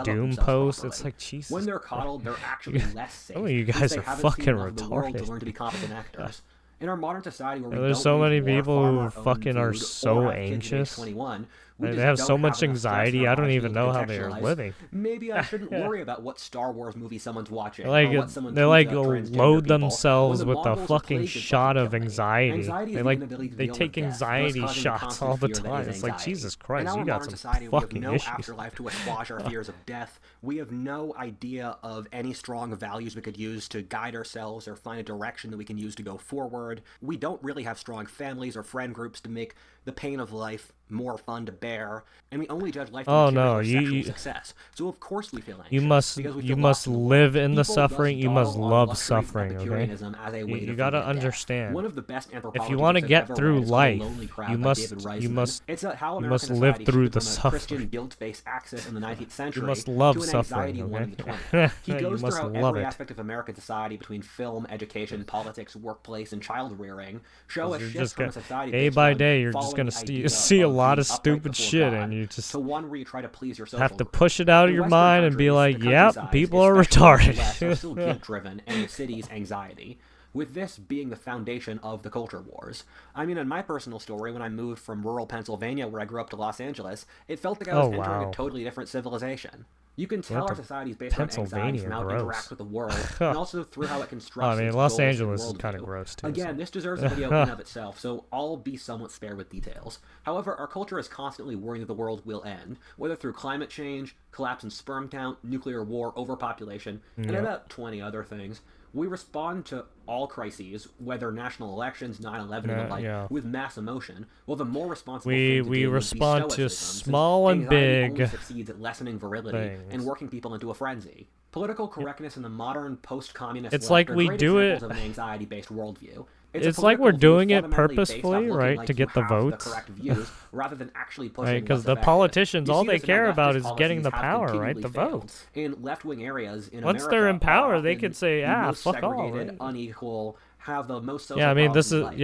doom post. It's like, Jesus. When they're coddled, they're actually less safe. Some of you since guys they are haven't seen fucking enough of the world to retarded. learn to be competent actors. In our modern society, where we There's don't so wage many war, people farm who our own fucking are food, so or have kids at age anxious. 21, They just have don't so much enough stress in anxiety, our I don't lives to even be able know to how they are contextualize. living. Maybe I shouldn't worry about what Star Wars movie someone's watching. They like or what someone they tweets like about transgender load people. themselves When the with a Mongols and fucking plagues had shot fucking of killed me. anxiety. Anxiety is They the like inability to they deal with take death, thus anxiety causing the shots constant all the fear that time. is It's like, anxiety. Jesus In Christ, our you got modern some society, we have fucking no issues. afterlife to assuage our fears of death. We have no idea of any strong values we could use to guide ourselves or find a direction that we can use to go forward. We don't really have strong families or friend groups to make the pain of life more fun to bear, and we only judge life Oh, on material no, or you- sexual success. So of course we feel anxious. You must because we you feel must lost in the world. live in the People suffering. thus You must dawdle on love luxuries suffering. Okay. Epicureanism as a way You to gotta forget death. understand. One of the best If anthropology you want to books I've get ever through read is called life, The Lonely Crowd you by must David you Reisman. must It's how you American must live society through shifted the from a suffering. Christian guilt-based axis in the 19th century must love to an suffering, anxiety one in the okay? 20th. He You goes through must how love every it. aspect of American society between film, education, politics, workplace, and child rearing show a You're shift just from a gonna- society day based by on day, you're just following gonna the idea see a of lot being of upright stupid before shit, God and you just to one where you try to please your social have to group. push it out of In your Western mind and be countries, like, the yep, countrysides, people are especially in the retarded. West, are still guilt-driven, and the city's anxiety, with this being the foundation of the culture wars. I mean, in my personal story, when I moved from rural Pennsylvania, where I grew up, to Los Angeles, it felt like I was Oh, entering wow. a totally different civilization. You can tell Went our to society is based on anxiety Pennsylvania, from how it gross. interacts with the world, and also through how it constructs I mean, its Los goals and Angeles is kind of worldview. gross too. Again, so. this deserves a video in and of itself, so I'll be somewhat spared with details. However, our culture is constantly worrying that the world will end, whether through climate change, collapse in sperm count, nuclear war, overpopulation, and about 20 other things. We respond to all crises, whether national elections, 9/11, and the like, with mass emotion. Well, the more responsible thing to we do respond would be to stoicism, small and anxiety only big succeeds at lessening virility things. and working people into a frenzy. Political correctness in the modern post-communist It's left like are we great do examples it. of an anxiety-based worldview. It's like we're political view doing it fundamentally based off purposefully, looking right, like to you get the have votes. correct views, rather than actually pushing Right, because what's the effective. politicians, You all see they this in care how about leftist is getting the policies have power, right? continually The failed. votes. In left-wing areas in Once America they're in are power, they often could say, the most fuck all, segregated, right? unequal, have the most social Yeah, I mean, problems this and is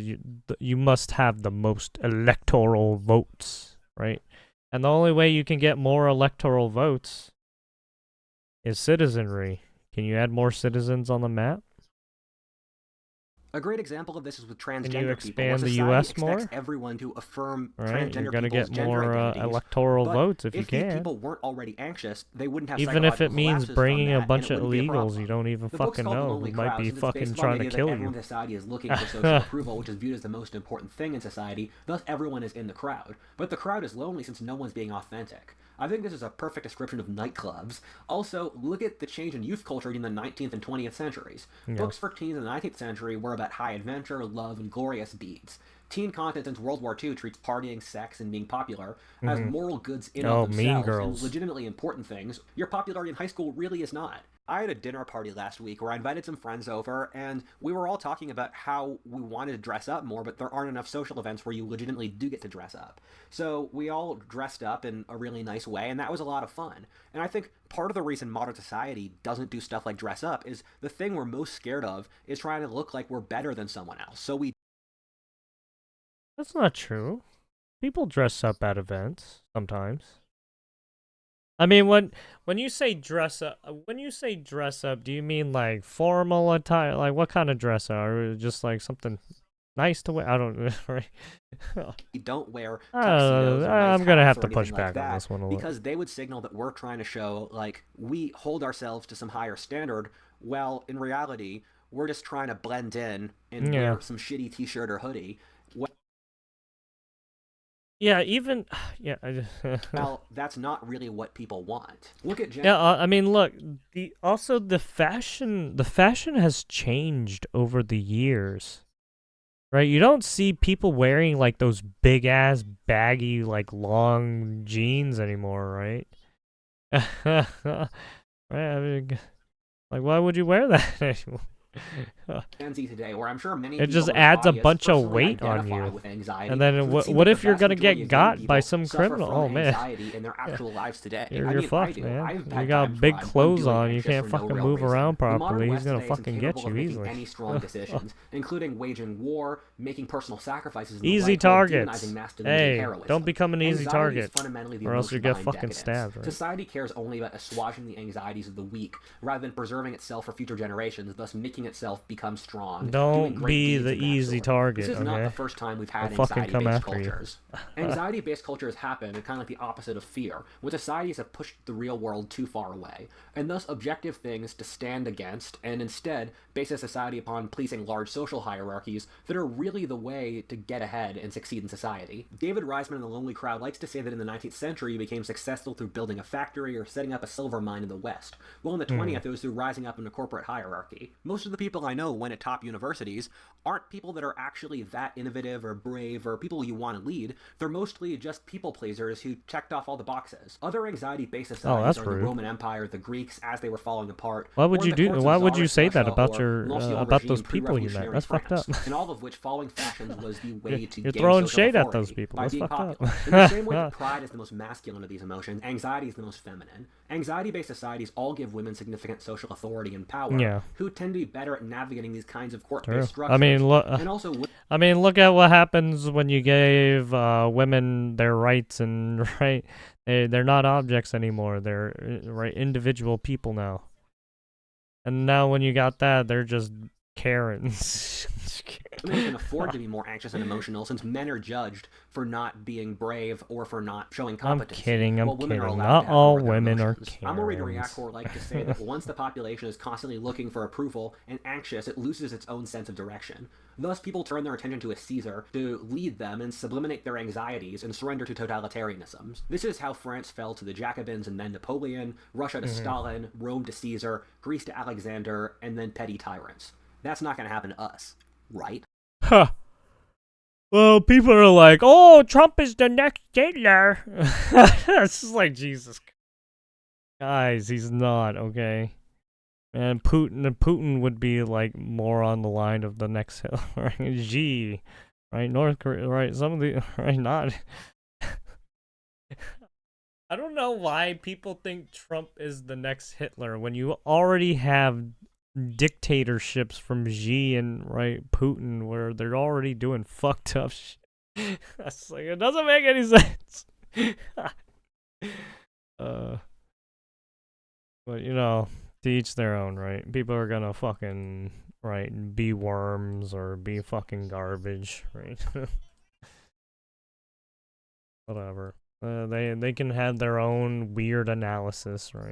the like. you must have the most electoral votes, right? And the only way you can get more electoral votes is citizenry. Can you add more citizens on the map? A great example of this is with transgender Can you people, where expand the society US expects more? everyone to affirm Right, you're transgender gonna people's get gender more identities. electoral But votes if you if these can. people weren't already anxious, they wouldn't have Even if it psychological means collapses bringing from a that, bunch and it of wouldn't be a illegals problem. you don't even The book's fucking called The know Lonely who might Crowds, be and it's fucking based on the trying to idea that kill everyone you. in society is looking for social approval, which is viewed as the most important thing in society, thus everyone is in the crowd. But the crowd is lonely since no one's being authentic. I think this is a perfect description of nightclubs. Also, look at the change in youth culture in the 19th and 20th centuries. Books for teens in the 19th century were about high adventure, love, and glorious deeds. Teen content since World War II treats partying, sex, and being popular as moral goods in Oh, of Mean themselves Girls. and legitimately important things. Your popularity in high school really is not. I had a dinner party last week where I invited some friends over, and we were all talking about how we wanted to dress up more, but there aren't enough social events where you legitimately do get to dress up. So we all dressed up in a really nice way, and that was a lot of fun. And I think part of the reason modern society doesn't do stuff like dress up is the thing we're most scared of is trying to look like we're better than someone else. So we That's not true. People dress up at events sometimes. I mean, when you say dress up, do you mean like formal attire? Like what kind of dress up? Or just like something nice to wear? I don't know. Right? don't wear tuxedos or nice I'm gonna hats have or to push anything back like on that, this one a little. because they would signal that we're trying to show like we hold ourselves to some higher standard, while in reality we're just trying to blend in and wear some shitty t-shirt or hoodie. Yeah, even Well, that's not really what people want. Look at I mean, look, the fashion has changed over the years. Right? You don't see people wearing like those big ass baggy like long jeans anymore, right? Right? I mean, like why would you wear that anymore? Gen Z today, where I'm sure many It people just in this adds a audience bunch of personally weight on identify you. with anxiety, And then so it seems what like if the you're vast gonna majority get of got young by people some suffer criminal? from Oh man, anxiety in their actual lives today. you're I mean, fucked, I do. man. I've You had got times big where I'm clothes unduly on. You anxious can't for no fucking real move reason. around The modern properly. He's West gonna today is fucking get incapable you of making easily. any strong decisions, including waging war, making personal sacrifices, and the Easy like, while targets. demonizing masculinity and Hey, heroism. don't become an easy Anxiety target, is fundamentally the or else you emotion get behind fucking decadence. stabbed. Right? Society cares only about assuaging the anxieties of the weak, rather than preserving itself for future generations, thus making itself become strong. doing Don't great be deeds the of that easy sort. target. This is not the Okay. first time we've had I'll fucking come anxiety-based after you. cultures. Anxiety-based cultures happen and kind of like the opposite of fear, when societies have pushed the real world too far away, and thus objective things to stand against, and instead base a society upon pleasing large social hierarchies that are really the way to get ahead and succeed in society. David Reisman in The Lonely Crowd likes to say that in the 19th century you became successful through building a factory or setting up a silver mine in the West, while in the 20th it was through rising up in a corporate hierarchy. Most of the people I know went at top universities aren't people that are actually that innovative or brave or people you want to lead. They're mostly just people pleasers who checked off all the boxes. Other anxiety-based societies that's are the rude. Roman Empire, the Greeks as they were falling apart. Why would or you the do? courts of Why would Tsarist you say that Russia about or l'Ancien about those regime people you met? pre-revolutionary That's fucked up. France, in all of which following fashions was the way to You're gain throwing social shade at authority those people. by That's being fucked up. popular. In the same way that pride is the most masculine of these emotions, anxiety is the most feminine. Anxiety-based societies all give women significant social authority and power, Yeah. who tend to be better at navigating these kinds of True. court-based structures. I mean, look. And also, Look at what happens when you gave women their rights and right. They're not objects anymore. They're right individual people now. And now when you got that, they're just Karens. women can afford to be more anxious and emotional since men are judged for not being brave or for not showing competency. I'm kidding. while women are allowed Not to have all more of their women are emotions. I'm a reader Karens. reactor like to say that once the population is constantly looking for approval and anxious, it loses its own sense of direction. Thus, people turn their attention to a Caesar to lead them and subliminate their anxieties and surrender to totalitarianisms. This is how France fell to the Jacobins and then Napoleon, Russia to Stalin, Rome to Caesar, Greece to Alexander, and then petty tyrants. That's not going to happen to us, right? Huh. Well, people are like, "Oh, Trump is the next Hitler." It's just like Jesus, guys. He's not okay. And Putin would be like more on the line of the next Hitler, right? Xi, right? North Korea, right? Some of the right, not. I don't know why people think Trump is the next Hitler when you already have dictatorships from Xi and right Putin where they're already doing fucked up shit. That's like, it doesn't make any sense. But you know, to each their own, right? People are gonna fucking right be worms or be fucking garbage, right? Whatever. They can have their own weird analysis, right?